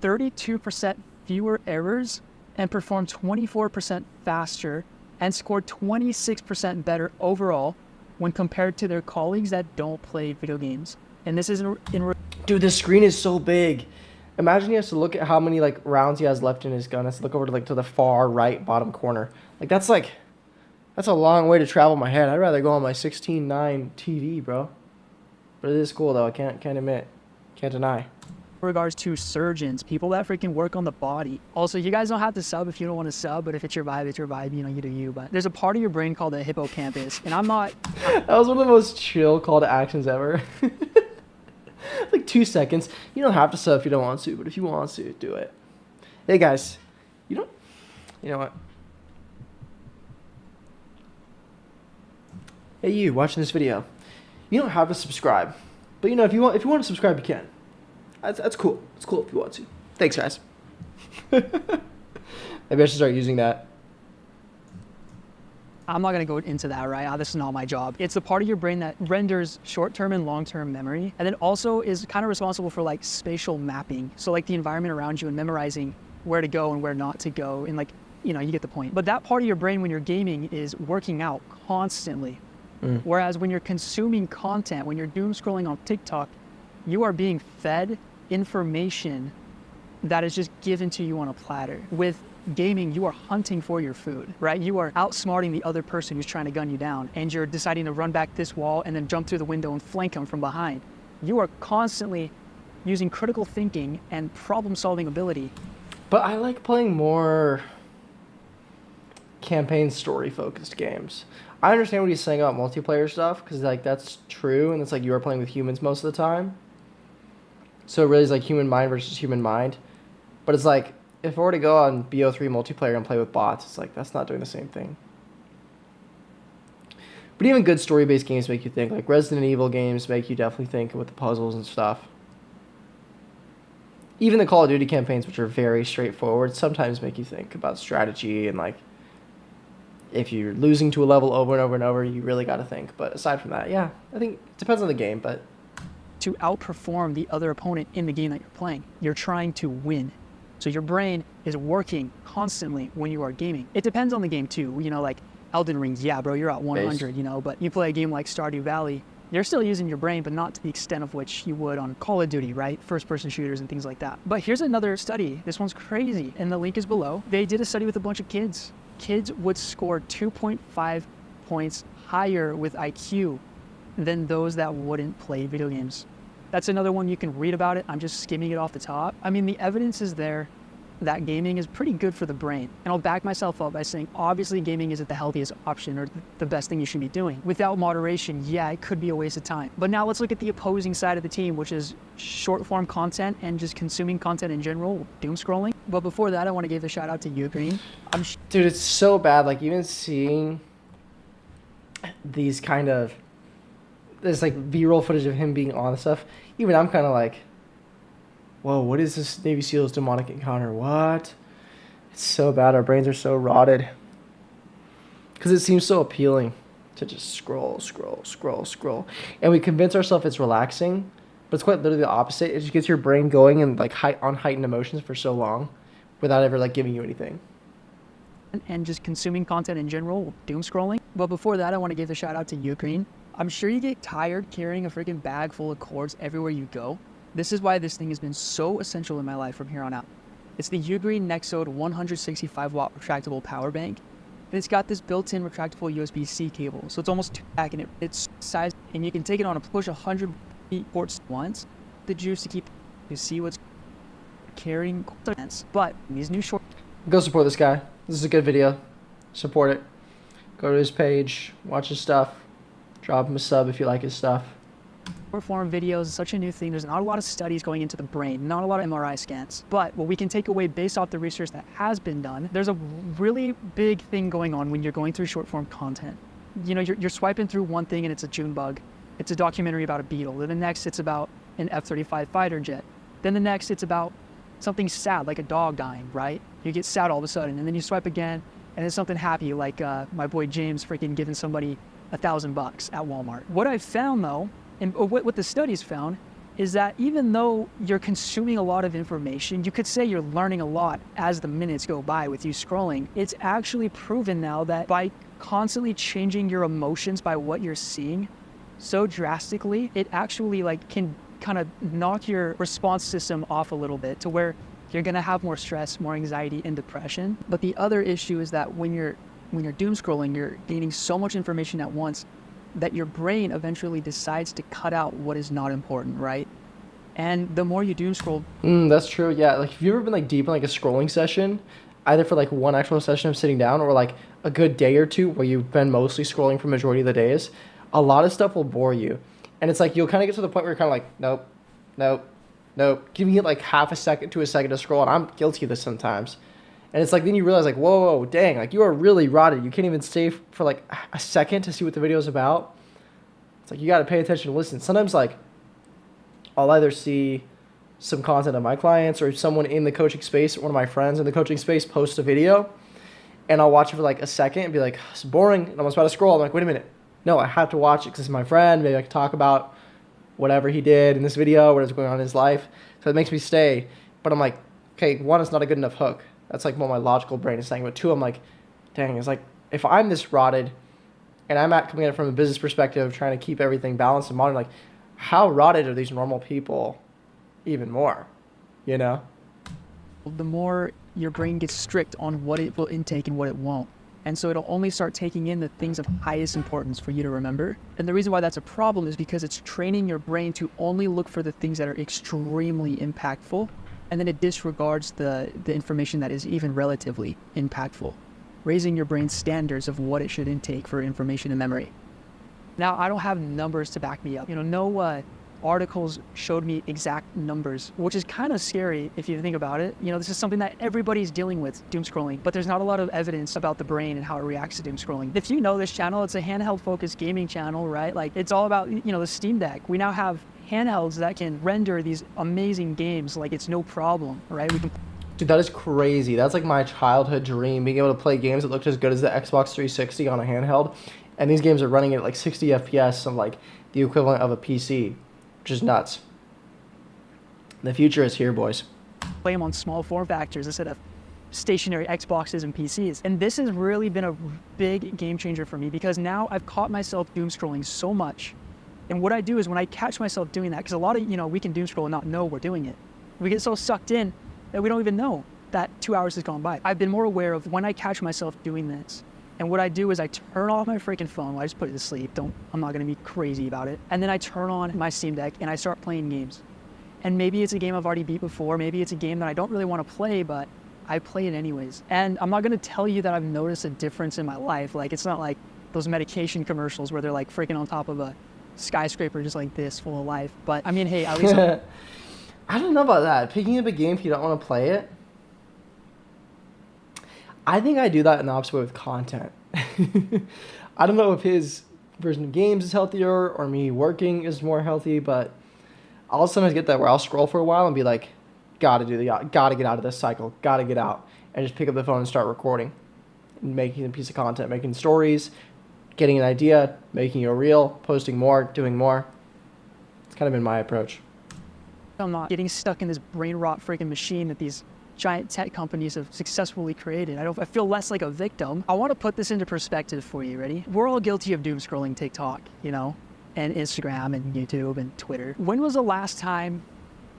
32% fewer errors and performed 24% faster and scored 26% better overall when compared to their colleagues that don't play video games. And this is Dude, the screen is so big. Imagine he has to look at how many like rounds he has left in his gun. Let's look over to like to the far right bottom corner. That's a long way to travel my head. I'd rather go on my 16:9 TV, bro. But it is cool though. I can't admit, can't deny. regards to surgeons, people that freaking work on the body. Also, you guys don't have to sub if you don't want to sub, but if it's your vibe, it's your vibe. You know, you do you. But there's a part of your brain called the hippocampus, and I'm not. That was one of the most chill call to actions ever. Like 2 seconds. You don't have to sub if you don't want to, but if you want to, do it. Hey guys, you know what? Hey you watching this video, you don't have to subscribe, but if you want to subscribe, you can. That's cool. It's cool if you want to. Thanks, guys. Maybe I should start using that. I'm not going to go into that, right? This is not my job. It's the part of your brain that renders short-term and long-term memory, and then also is kind of responsible for like spatial mapping. So like the environment around you and memorizing where to go and where not to go, and like, you get the point. But that part of your brain when you're gaming is working out constantly. Whereas when you're consuming content, when you're doom scrolling on TikTok, you are being fed information that is just given to you on a platter. With gaming, you are hunting for your food, right? You are outsmarting the other person who's trying to gun you down, and you're deciding to run back this wall and then jump through the window and flank them from behind. You are constantly using critical thinking and problem-solving ability. But I like playing more campaign story-focused games. I understand what he's saying about multiplayer stuff, because like that's true, and it's like you are playing with humans most of the time. So it really is like human mind versus human mind. But it's like, if I were to go on BO3 multiplayer and play with bots, it's like, that's not doing the same thing. But even good story-based games make you think. Like Resident Evil games make you definitely think with the puzzles and stuff. Even the Call of Duty campaigns, which are very straightforward, sometimes make you think about strategy and like, if you're losing to a level over and over and over, you really got to think. But aside from that, yeah, I think it depends on the game, but... to outperform the other opponent in the game that you're playing. You're trying to win. So your brain is working constantly when you are gaming. It depends on the game too. Like Elden Ring, yeah, bro, you're at 100, but you play a game like Stardew Valley, you're still using your brain, but not to the extent of which you would on Call of Duty, right? First-person shooters and things like that. But here's another study. This one's crazy, and the link is below. They did a study with a bunch of kids. Kids would score 2.5 points higher with IQ than those that wouldn't play video games. That's another one. You can read about it. I'm just skimming it off the top. I mean, the evidence is there that gaming is pretty good for the brain. And I'll back myself up by saying, obviously gaming isn't the healthiest option or the best thing you should be doing. Without moderation, yeah, it could be a waste of time. But now let's look at the opposing side of the team, which is short form content and just consuming content in general, doom scrolling. But before that, I want to give a shout out to you, Green. Dude, it's so bad. Like even seeing these kind of, there's like B-roll footage of him being on stuff. Even I'm kind of like, whoa, what is this Navy SEAL's demonic encounter? What? It's so bad. Our brains are so rotted. Because it seems so appealing to just scroll. And we convince ourselves it's relaxing, but it's quite literally the opposite. It just gets your brain going and like on heightened emotions for so long without ever like giving you anything. And just consuming content in general, doom scrolling. But before that, I want to give a shout out to you, Green. I'm sure you get tired carrying a freaking bag full of cords everywhere you go. This is why this thing has been so essential in my life from here on out. It's the Ugreen Nexode 165 watt retractable power bank. And it's got this built-in retractable USB-C cable. So it's almost 2 pack and it's size, and you can take it on a push 100 ports once. The juice to keep, you see what's carrying. But these new short... Go support this guy. This is a good video. Support it. Go to his page, watch his stuff. Drop him a sub if you like his stuff. Short-form videos is such a new thing. There's not a lot of studies going into the brain, not a lot of MRI scans. But what we can take away based off the research that has been done, there's a really big thing going on when you're going through short-form content. You're swiping through one thing and it's a June bug. It's a documentary about a beetle. Then the next it's about an F-35 fighter jet. Then the next it's about something sad, like a dog dying, right? You get sad all of a sudden, and then you swipe again, and it's something happy like my boy James freaking giving somebody $1,000 at Walmart. What I found though, and what the studies found, is that even though you're consuming a lot of information, you could say you're learning a lot as the minutes go by with you scrolling. It's actually proven now that by constantly changing your emotions by what you're seeing so drastically, it actually like can kind of knock your response system off a little bit to where you're gonna have more stress, more anxiety, and depression. But the other issue is that when you're doom scrolling, you're gaining so much information at once that your brain eventually decides to cut out what is not important, right? And the more you doom scroll, That's true. Yeah. Like, have you ever been like deep in like a scrolling session, either for like one actual session of sitting down or like a good day or two where you've been mostly scrolling for majority of the days? A lot of stuff will bore you, and it's like you'll kind of get to the point where you're kind of like, nope, nope, nope, giving it like half a second to a second to scroll, and I'm guilty of this sometimes. And it's like then you realize like, whoa, dang, like you are really rotted. You can't even stay for like a second to see what the video is about. It's like you got to pay attention and listen. Sometimes like I'll either see some content of my clients or someone in the coaching space, one of my friends in the coaching space post a video, and I'll watch it for like a second and be like, it's boring, and I'm about to scroll. I'm like, wait a minute. No, I have to watch it because it's my friend. Maybe I can talk about whatever he did in this video, what's going on in his life. So it makes me stay. But I'm like, okay, one, it's not a good enough hook. That's like what my logical brain is saying. But two, I'm like, dang, it's like if I'm this rotted and I'm coming at it from a business perspective, trying to keep everything balanced and modern, like how rotted are these normal people even more, you know? the more your brain gets strict on what it will intake and what it won't. And so it'll only start taking in the things of highest importance for you to remember. And the reason why that's a problem is because it's training your brain to only look for the things that are extremely impactful, and then it disregards the information that is even relatively impactful, raising your brain's standards of what it should intake for information and memory. Now, I don't have numbers to back me up. No articles showed me exact numbers, which is kind of scary if you think about it. This is something that everybody's dealing with, doom scrolling, but there's not a lot of evidence about the brain and how it reacts to doom scrolling. If you know this channel, it's a handheld focused gaming channel, right? Like it's all about, the Steam Deck. We now have handhelds that can render these amazing games like it's no problem, right? Dude, that is crazy. That's like my childhood dream, being able to play games that looked as good as the Xbox 360 on a handheld. And these games are running at like 60 FPS of like the equivalent of a PC, which is nuts. The future is here, boys. Play them on small form factors instead of stationary Xboxes and PCs. And this has really been a big game changer for me because now I've caught myself doom scrolling so much. And what I do is when I catch myself doing that, because a lot of, we can doom scroll and not know we're doing it. We get so sucked in that we don't even know that 2 hours has gone by. I've been more aware of when I catch myself doing this. And what I do is I turn off my freaking phone. Well, I just put it to sleep. I'm not gonna be crazy about it. And then I turn on my Steam Deck and I start playing games. And maybe it's a game I've already beat before. Maybe it's a game that I don't really want to play, but I play it anyways. And I'm not gonna tell you that I've noticed a difference in my life. Like it's not like those medication commercials where they're like freaking on top of a skyscraper just like this, full of life. But I mean, hey, at least I don't know about that. Picking up a game if you don't want to play it. I think I do that in the opposite way with content. I don't know if his version of games is healthier or me working is more healthy, but I'll sometimes get that where I'll scroll for a while and be like, gotta get out of this cycle, gotta get out, and just pick up the phone and start recording, and making a piece of content, making stories, getting an idea, making a reel, posting more, doing more. It's kind of been my approach. I'm not getting stuck in this brain rot freaking machine that these giant tech companies have successfully created. I feel less like a victim. I want to put this into perspective for you. Ready? We're all guilty of doom scrolling TikTok, and Instagram and YouTube and Twitter. When was the last time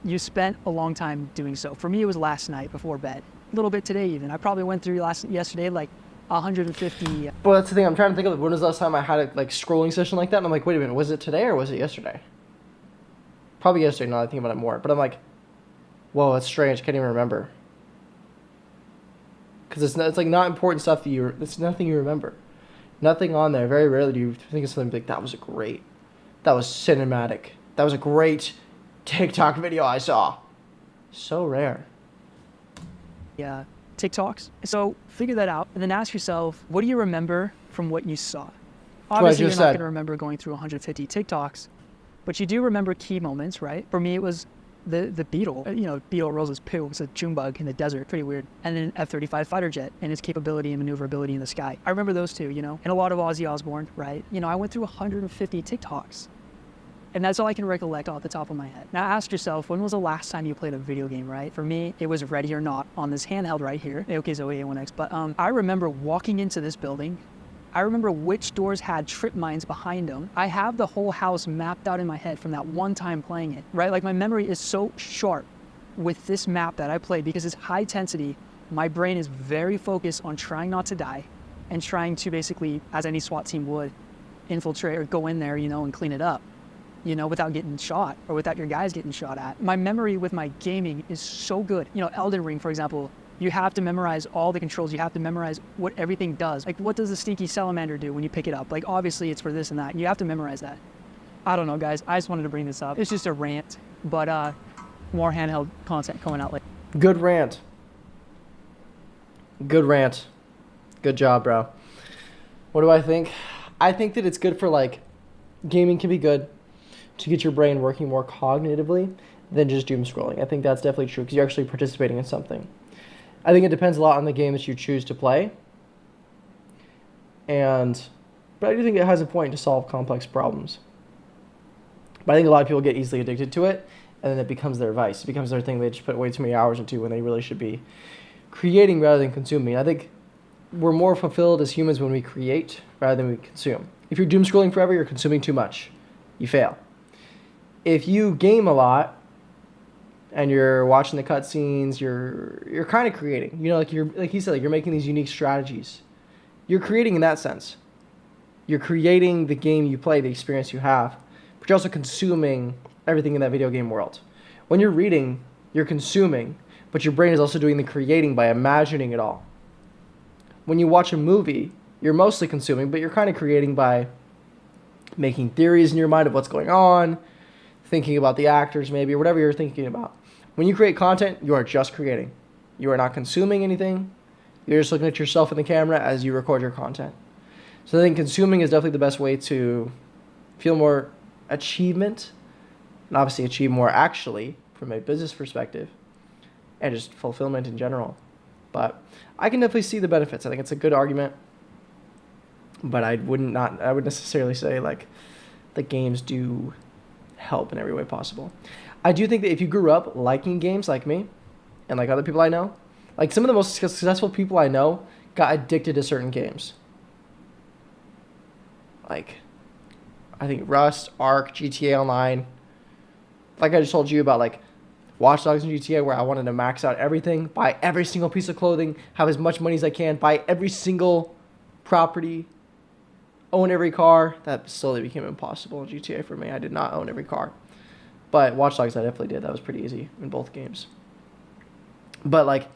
you spent a long time doing so? For me, it was last night before bed. A little bit today even. I probably went through yesterday like 150. Well, that's the thing. I'm trying to think of when was the last time I had a like scrolling session like that. And I'm like, wait a minute, was it today or was it yesterday? Probably yesterday. Now that I think about it more. But I'm like, whoa, that's strange. Can't even remember. Because it's like not important stuff that it's nothing you remember. Nothing on there. Very rarely do you think of something like, that was cinematic. That was a great TikTok video I saw. So rare. Yeah, TikToks. So figure that out and then ask yourself, what do you remember from what you saw? Obviously, you're not going to remember going through 150 TikToks, but you do remember key moments, right? For me, it was the Beetle. Beetle rolls his poo. It's a June bug in the desert. Pretty weird. And then F-35 fighter jet and its capability and maneuverability in the sky. I remember those two, and a lot of Ozzy Osbourne, right? I went through 150 TikToks. And that's all I can recollect off the top of my head. Now ask yourself, when was the last time you played a video game, right? For me, it was Ready or Not on this handheld right here, AOK Zoe A1X. But I remember walking into this building. I remember which doors had trip mines behind them. I have the whole house mapped out in my head from that one time playing it, right? Like my memory is so sharp with this map that I played because it's high intensity. My brain is very focused on trying not to die and trying to basically, as any SWAT team would, infiltrate or go in there, and clean it up. Without getting shot or without your guys getting shot at. My memory with my gaming is so good. Elden Ring, for example, you have to memorize all the controls. You have to memorize what everything does. Like, what does the stinky salamander do when you pick it up? Like, obviously, it's for this and that. You have to memorize that. I don't know, guys. I just wanted to bring this up. It's just a rant, but more handheld content coming out later. Good rant. Good rant. Good job, bro. What do I think? I think that it's good for, gaming can be good to get your brain working more cognitively than just doom scrolling. I think that's definitely true because you're actually participating in something. I think it depends a lot on the game that you choose to play. But I do think it has a point to solve complex problems. But I think a lot of people get easily addicted to it, and then it becomes their vice. It becomes their thing they just put way too many hours into when they really should be creating rather than consuming. I think we're more fulfilled as humans when we create rather than we consume. If you're doom scrolling forever, you're consuming too much. You fail. If you game a lot and you're watching the cutscenes, you're kind of creating. Like he said, you're making these unique strategies. You're creating in that sense. You're creating the game you play, the experience you have, but you're also consuming everything in that video game world. When you're reading, you're consuming, but your brain is also doing the creating by imagining it all. When you watch a movie, you're mostly consuming, but you're kind of creating by making theories in your mind of what's going on, thinking about the actors maybe, or whatever you're thinking about. When you create content, you are just creating. You are not consuming anything. You're just looking at yourself in the camera as you record your content. So I think consuming is definitely the best way to feel more achievement, and obviously achieve more actually from a business perspective, and just fulfillment in general. But I can definitely see the benefits. I think it's a good argument, but I would necessarily say the games do help in every way possible. I do think that if you grew up liking games like me and like other people I know, like some of the most successful people I know got addicted to certain games. Like, I think Rust, Ark, GTA Online. Like I just told you about Watch Dogs and GTA, where I wanted to max out everything, buy every single piece of clothing, have as much money as I can, buy every single property, own every car. That slowly became impossible in GTA for me. I did not own every car. But Watch Dogs I definitely did. That was pretty easy in both games. But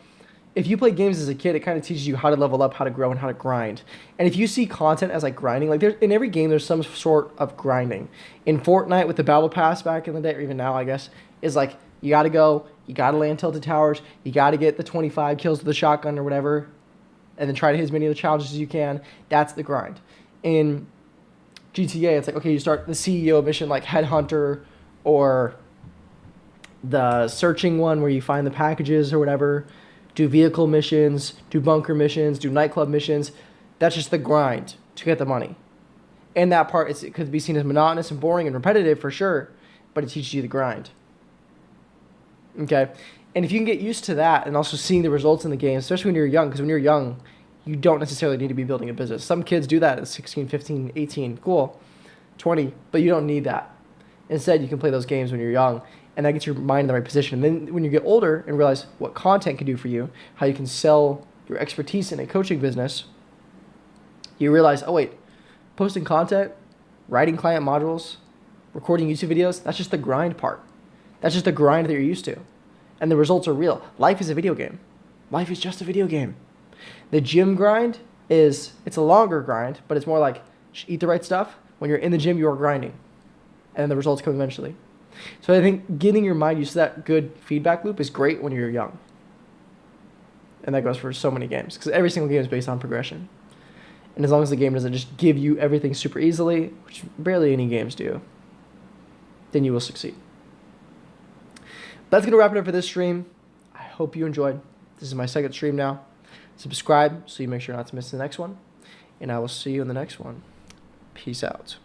if you play games as a kid, it kind of teaches you how to level up, how to grow, and how to grind. And if you see content as grinding, in every game there's some sort of grinding. In Fortnite with the Battle Pass back in the day, or even now I guess, is you gotta go, you gotta land tilted towers, you gotta get the 25 kills with the shotgun or whatever, and then try to hit as many of the challenges as you can. That's the grind. In GTA, it's okay, you start the CEO mission like Headhunter, or the searching one where you find the packages or whatever, do vehicle missions, do bunker missions, do nightclub missions. That's just the grind to get the money. And that part, it could be seen as monotonous and boring and repetitive for sure, but it teaches you the grind. Okay? And if you can get used to that and also seeing the results in the game, especially when you're young, because when you're young, you don't necessarily need to be building a business. Some kids do that at 16, 15, 18, cool, 20, but you don't need that. Instead, you can play those games when you're young, and that gets your mind in the right position. And then when you get older and realize what content can do for you, how you can sell your expertise in a coaching business, you realize, oh wait, posting content, writing client modules, recording YouTube videos, that's just the grind part. That's just the grind that you're used to. And the results are real. Life is a video game. Life is just a video game. The gym grind it's a longer grind, but it's more like eat the right stuff. When you're in the gym, you are grinding. And then the results come eventually. So I think getting your mind used to that good feedback loop is great when you're young. And that goes for so many games, because every single game is based on progression. And as long as the game doesn't just give you everything super easily, which barely any games do, then you will succeed. That's going to wrap it up for this stream. I hope you enjoyed. This is my second stream now. Subscribe so you make sure not to miss the next one. And I will see you in the next one. Peace out.